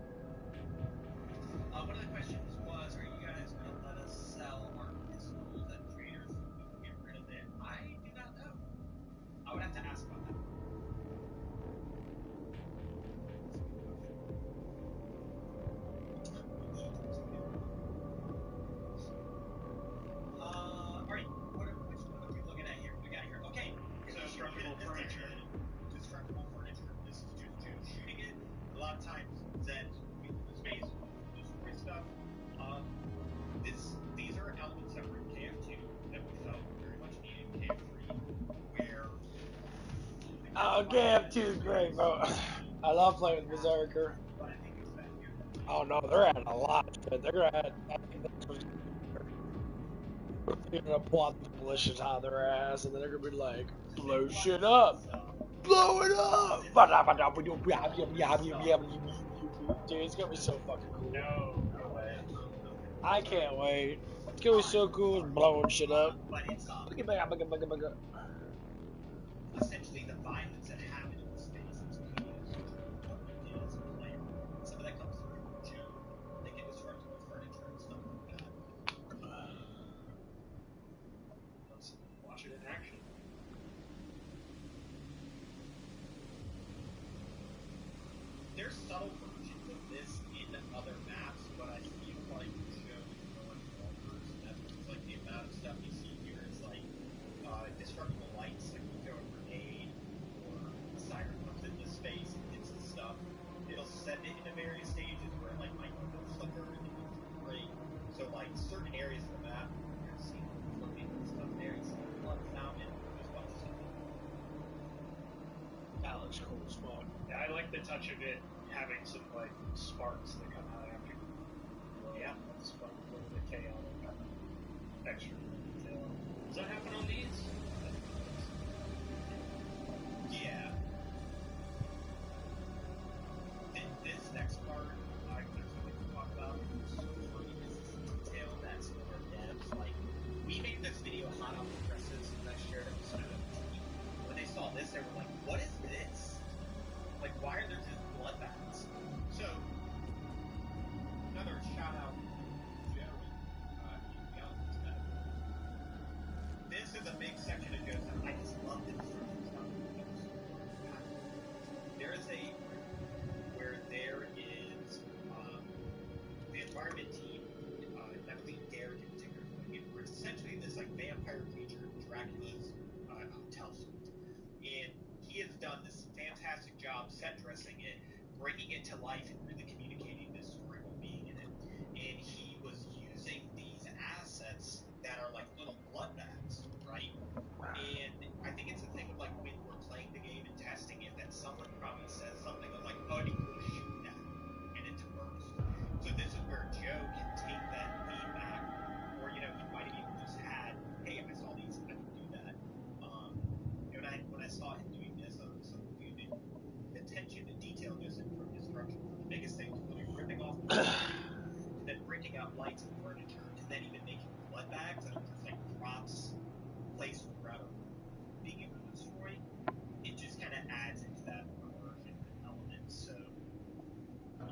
Speaker 1: Oh, Gam 2 is great, bro. I love playing with Berserker. Oh no, they're at a lot of shit. They're at. I think that's what's they're gonna pull out the malicious out of their ass, and then they're gonna be like, blow shit up. Blow it up! Dude, it's gonna be so fucking cool.
Speaker 5: No way.
Speaker 1: I can't wait. It's gonna be so cool, it's blowing shit up.
Speaker 4: But it's essentially the violence that happened in the space is what you as a player. Some of that comes through Joe. They can disrupt the furniture and stuff like that.
Speaker 5: Let's watch it in action.
Speaker 4: There's subtle versions of this in other maps, but I feel like Joe is going bonkers. And that's because, like, the amount of stuff you see here is like destructible lights, like you throw a grenade or a siren comes into space and hits the stuff. It'll send it into various stages where it like might go flicker and it goes great. So like certain areas of the map, you're seeing floating and stuff there. You see the blood fountain, there's a bunch of stuff.
Speaker 1: That looks cool as fuck.
Speaker 5: Yeah, I like the touch of it having some like sparks that come out after.
Speaker 4: Yeah.
Speaker 5: That's fun. A little bit chaotic, kind of extra detail. Does that happen on these?
Speaker 4: Yeah. This next part, there's something to talk about. This is detail that's more depth. Like, we made this video hot off the presses and I shared it with when they saw this, they were like, what is this? Like, why are there just blood baths? So, another shout out to Joe and Young. This is a big section of Joe's. I just love the destruction stuff. There is a where there is the environment team, I believe Derek in particular, where it's essentially this like vampire creature, Dracula's hotel suite. And he has done this fantastic job set dressing it, bringing it to life, and really communicating this story while being in it. And he was using these assets that are like little blood baths, right? And I think it's a thing of like when we're playing the game and testing it, that someone probably says something of like, oh, I need to go shoot that, and it's a burst. So this is where Joe can take that feedback, or you know, he might have even just had, hey, I saw these, I can do that. When I saw him doing this, I was like, dude, the attention to detail goes in from destruction. The biggest thing is when you're ripping off the and then breaking out lights and furniture, and then even making blood bags that are just like drops placed throughout being able to destroy. It just kind of adds into that immersion element. So,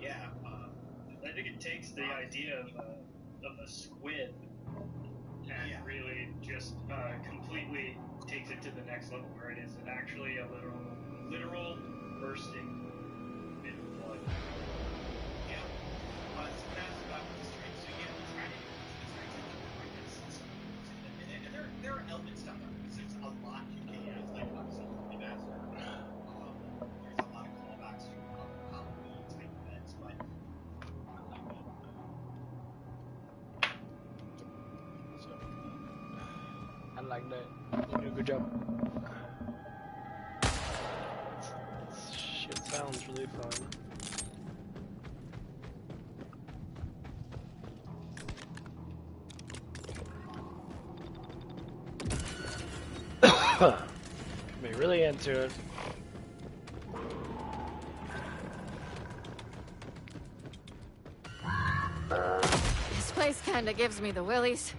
Speaker 4: yeah.
Speaker 5: I think it takes the idea of a squid and really just completely takes it to the next level, where it is actually a literal bursting in blood.
Speaker 4: Yeah. So that's about the stream. So yeah, we tried it. And there are elements stuff on because there's a lot you can use, like obviously the master. There's a lot of callbacks to Halloween type events, but
Speaker 1: I like that. You do a good job. Shit sounds really fun. Be really into it.
Speaker 2: This place kinda gives me the willies.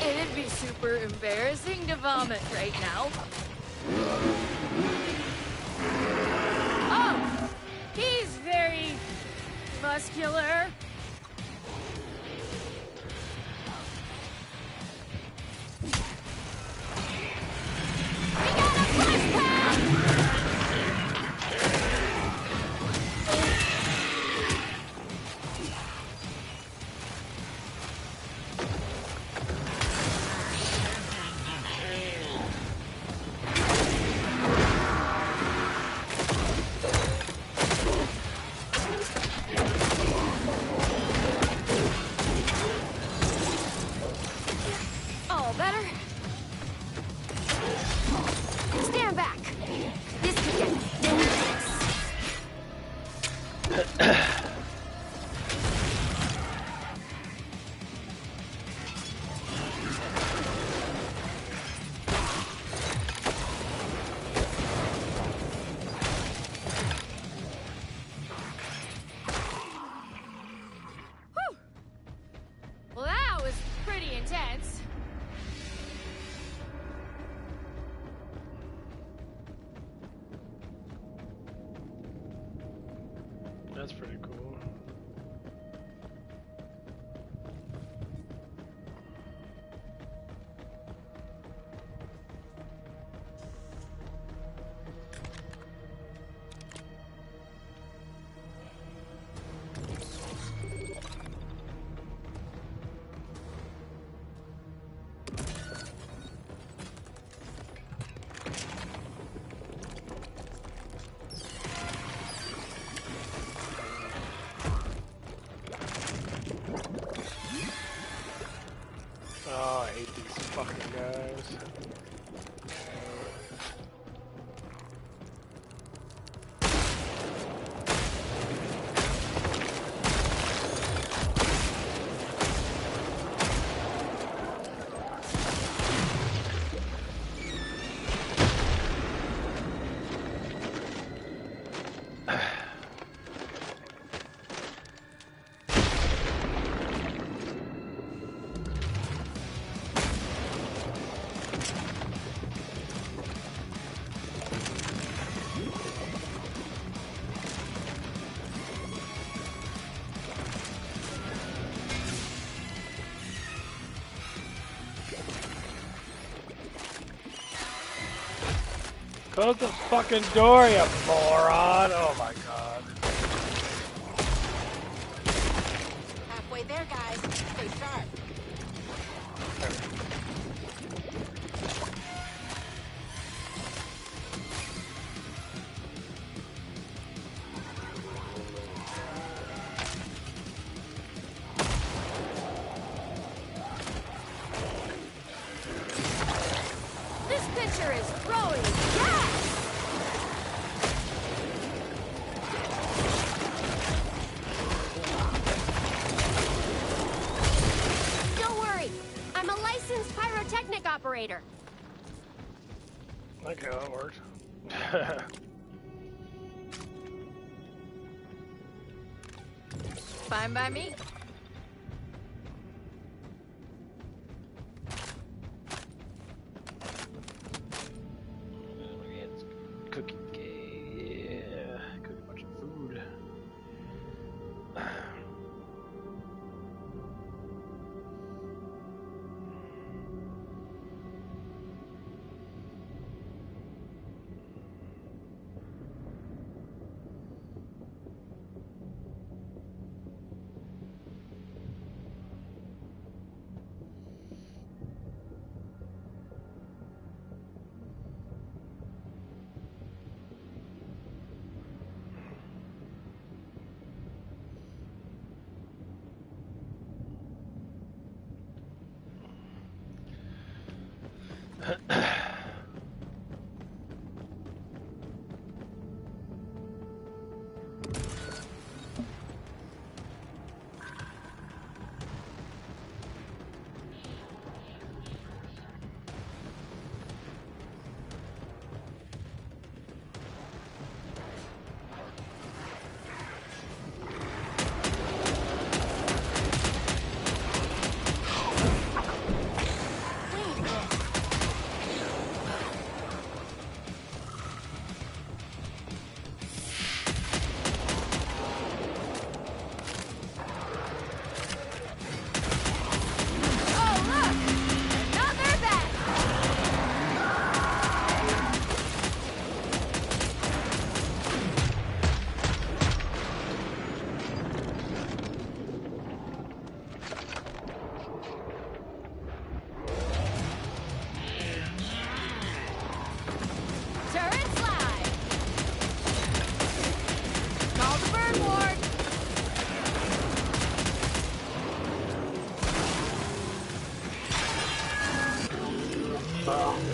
Speaker 2: It'd be super embarrassing to vomit right now. Oh! He's very muscular. We got a flash pad!
Speaker 1: fucking guys. Close the fucking door, you moron! Oh my god.
Speaker 3: Halfway there, guys. Stay sharp.
Speaker 2: This picture is throwing gas! Don't worry, I'm a licensed pyrotechnic operator.
Speaker 1: Okay, that worked.
Speaker 2: Fine by me.
Speaker 1: Cookie, yeah, cook a bunch of food.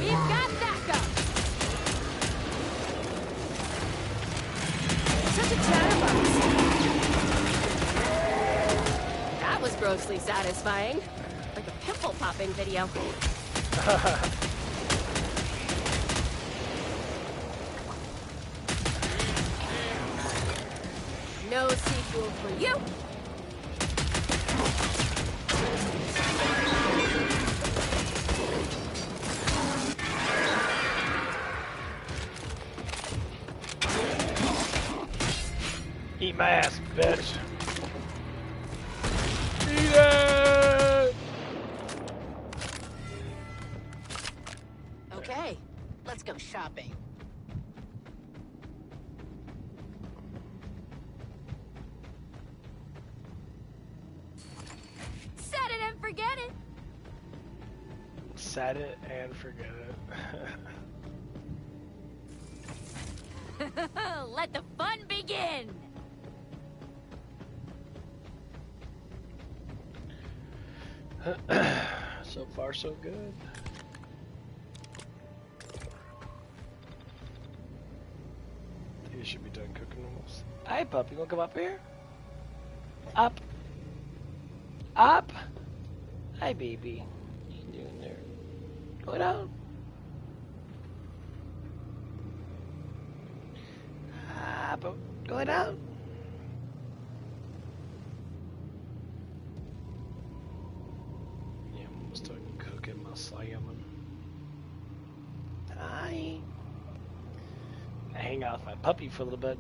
Speaker 2: We've got backup! Such a chatterbox. That was grossly satisfying. Like a pimple popping video. No sequel for you!
Speaker 1: Eat my ass, bitch. Eat it!
Speaker 3: Okay, let's go shopping.
Speaker 2: Set it and forget it!
Speaker 1: Set it and forget it.
Speaker 2: Let the fun begin!
Speaker 1: So far, so good. You should be done cooking almost. Hi, pup. You wanna come up here? Up. Up. Hi, baby. What you doing there? Go down. Up. Go down. Yeah, I'm almost done cooking my salmon. Hi. I hang out with my puppy for a little bit.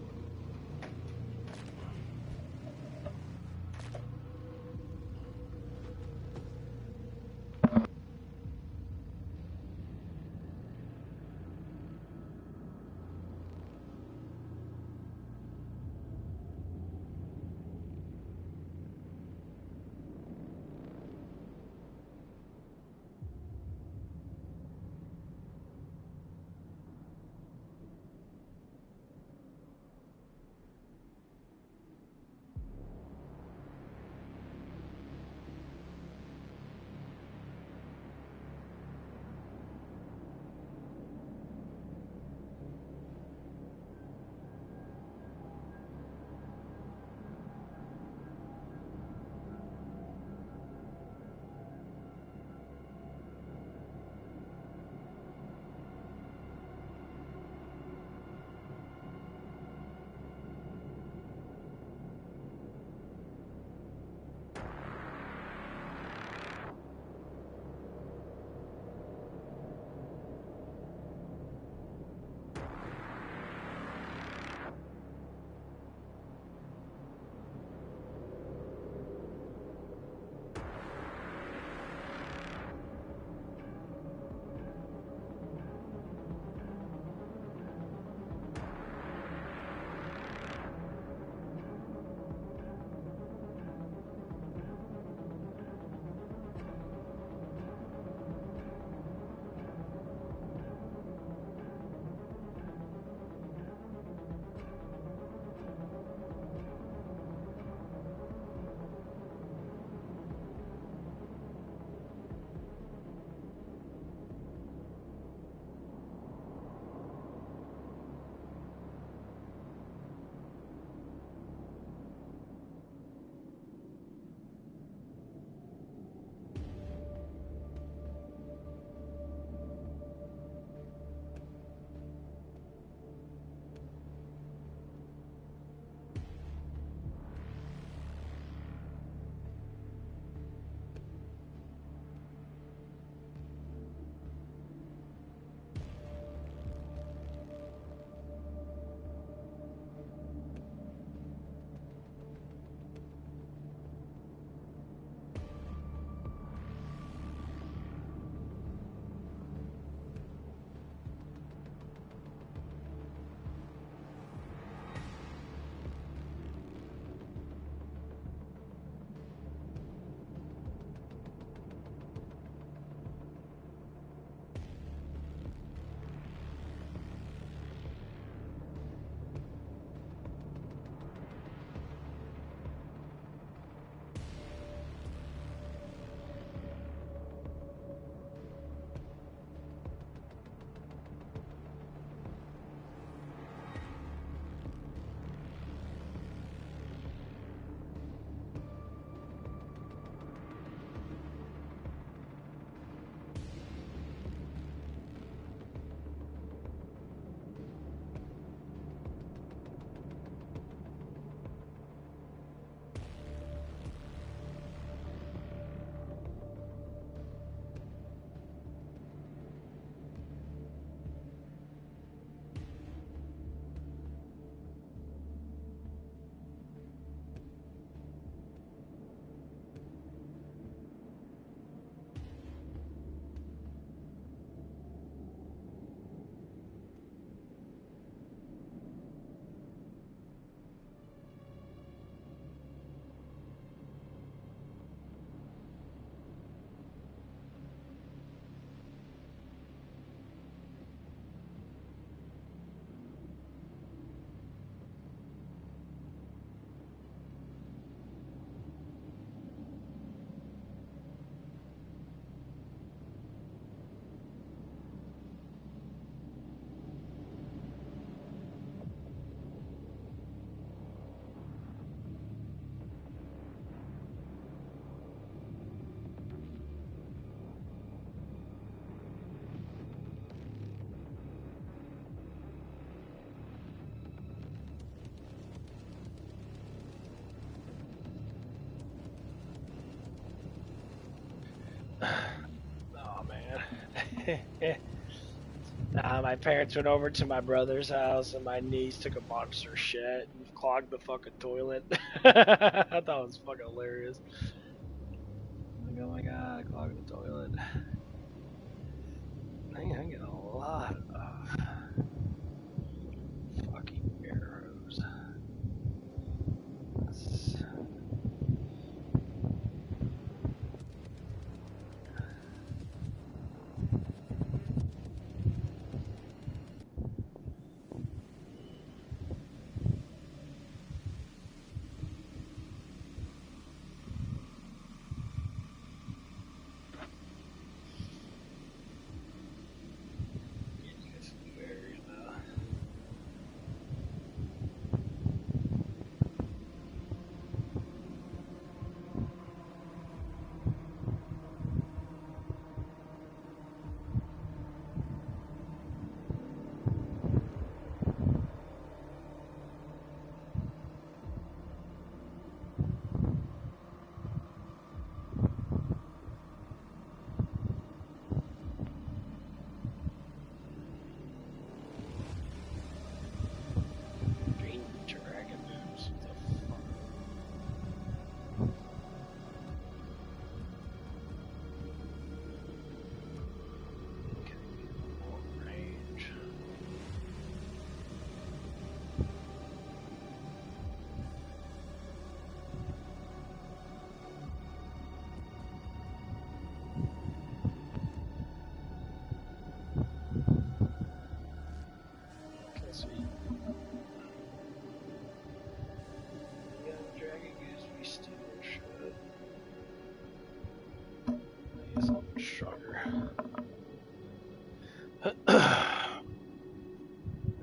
Speaker 1: My parents went over to my brother's house and my niece took a monster shit and clogged the fucking toilet. I thought it was fucking hilarious. Like, oh my god, I clogged the toilet. I get a lot of fucking arrows. That's...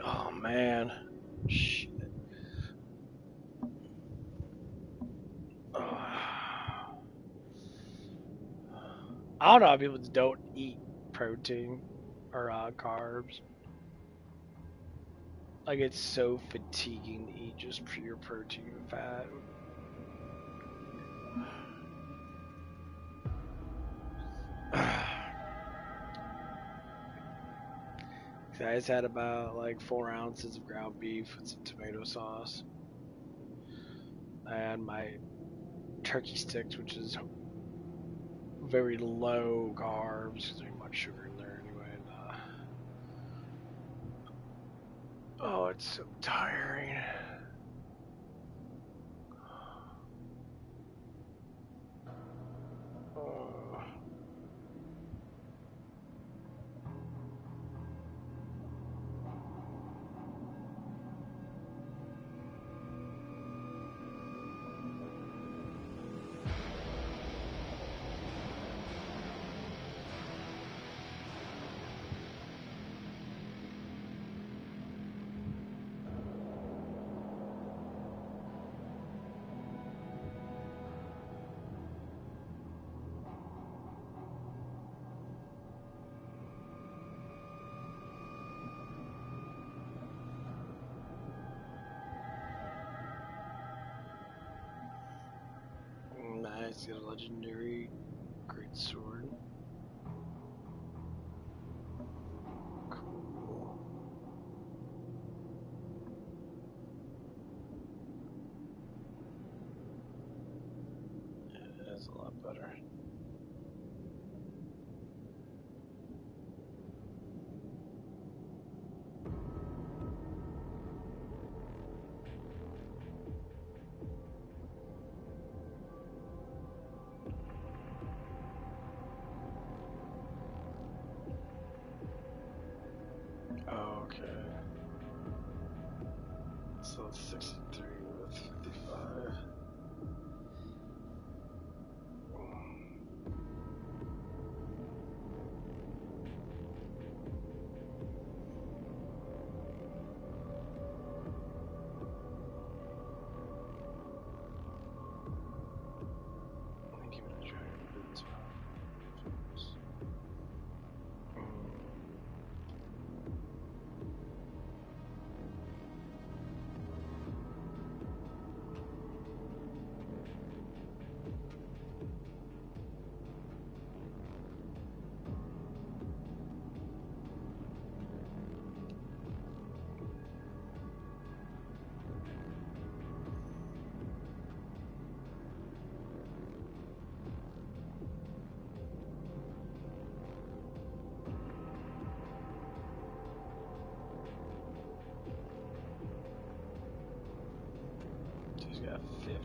Speaker 1: Oh man. Shit. I don't know how people don't eat protein or carbs. Like, it's so fatiguing to eat just pure protein and fat. I just had about like 4 ounces of ground beef with some tomato sauce. And my turkey sticks, which is very low carbs because there's much sugar in there anyway. And, oh, it's so tiring. Oh. Nice, got a legendary great sword. Cool. Yeah, that's a lot better. Okay. So it's 63 with 55. Give it a try.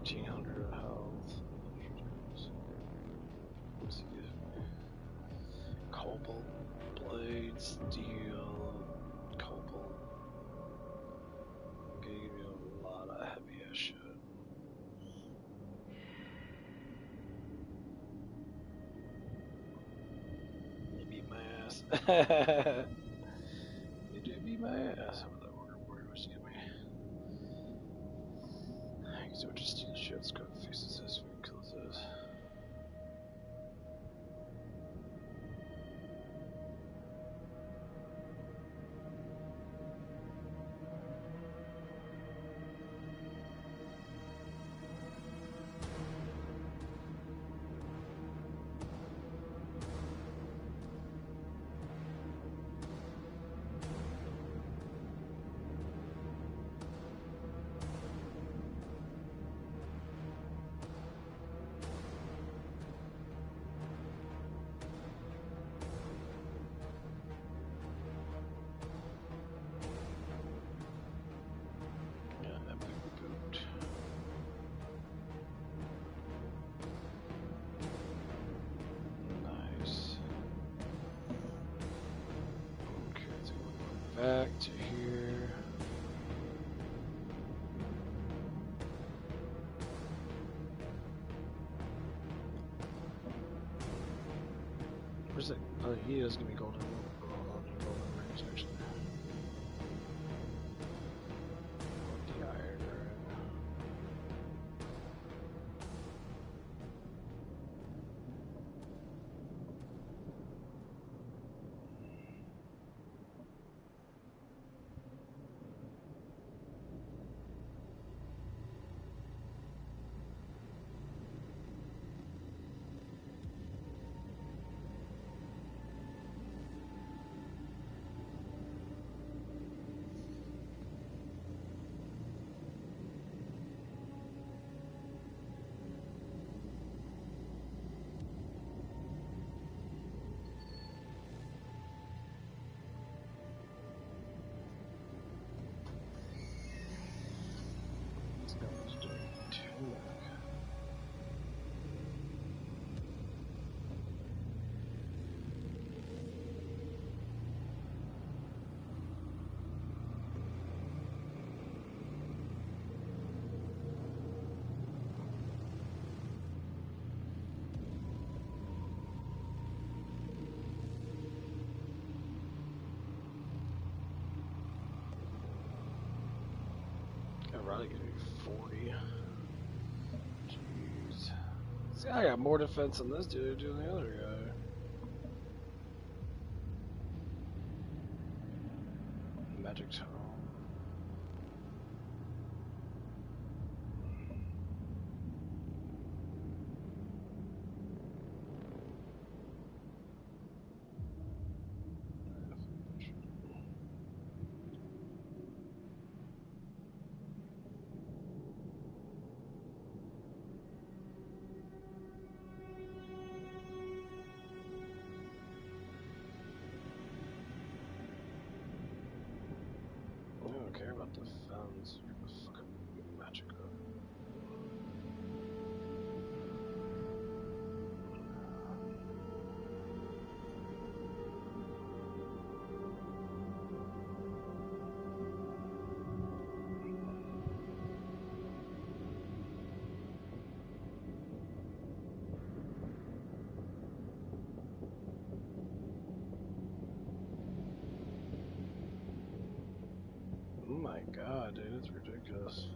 Speaker 1: 1500 health. Let's see. Cobalt blade, steel, cobalt. Okay, give me a lot of heavy ass shit. You beat my ass. You did beat my ass. Where was you get me? So just steal shit, let's go fix this, kills this. Back to here. Where's it? Oh, he is gonna be golden. Golden rings actually. The iron. Probably gonna be 40. Jeez. See, I got more defense than this dude than the other guy. Magic tunnel. I don't care about defense. Fucking magic up. Oh my god, dude, it's ridiculous.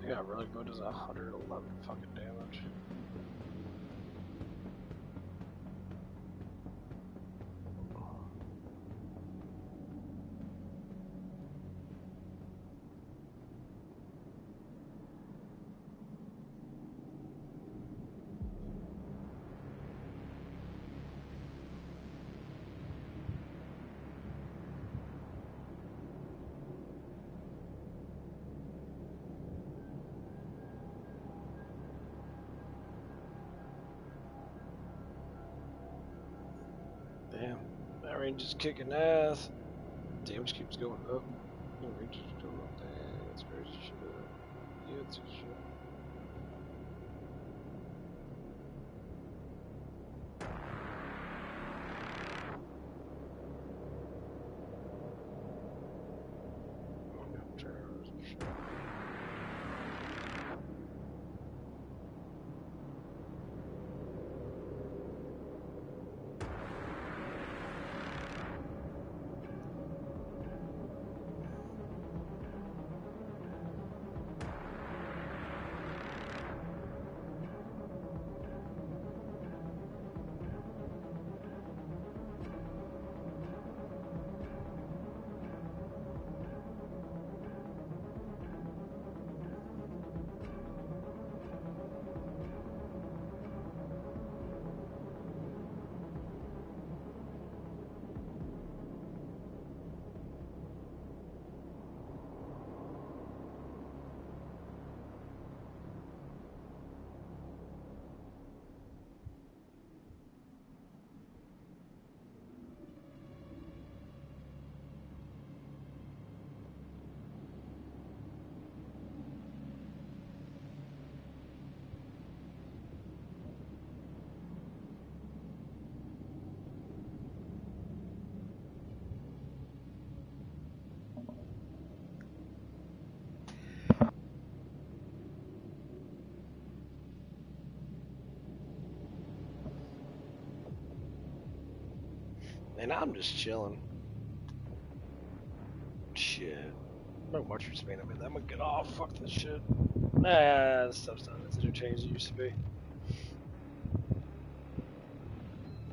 Speaker 1: Yeah, really good does 111 fucking damage. Range is kicking ass. Damage keeps going up. Range is going up. Dang, that's crazy shit. Yeah, it's shit. And I'm just chilling. Shit. No much for Spain. I'm gonna get off. Fuck this shit. Nah, this stuff's not as entertaining as it used to be.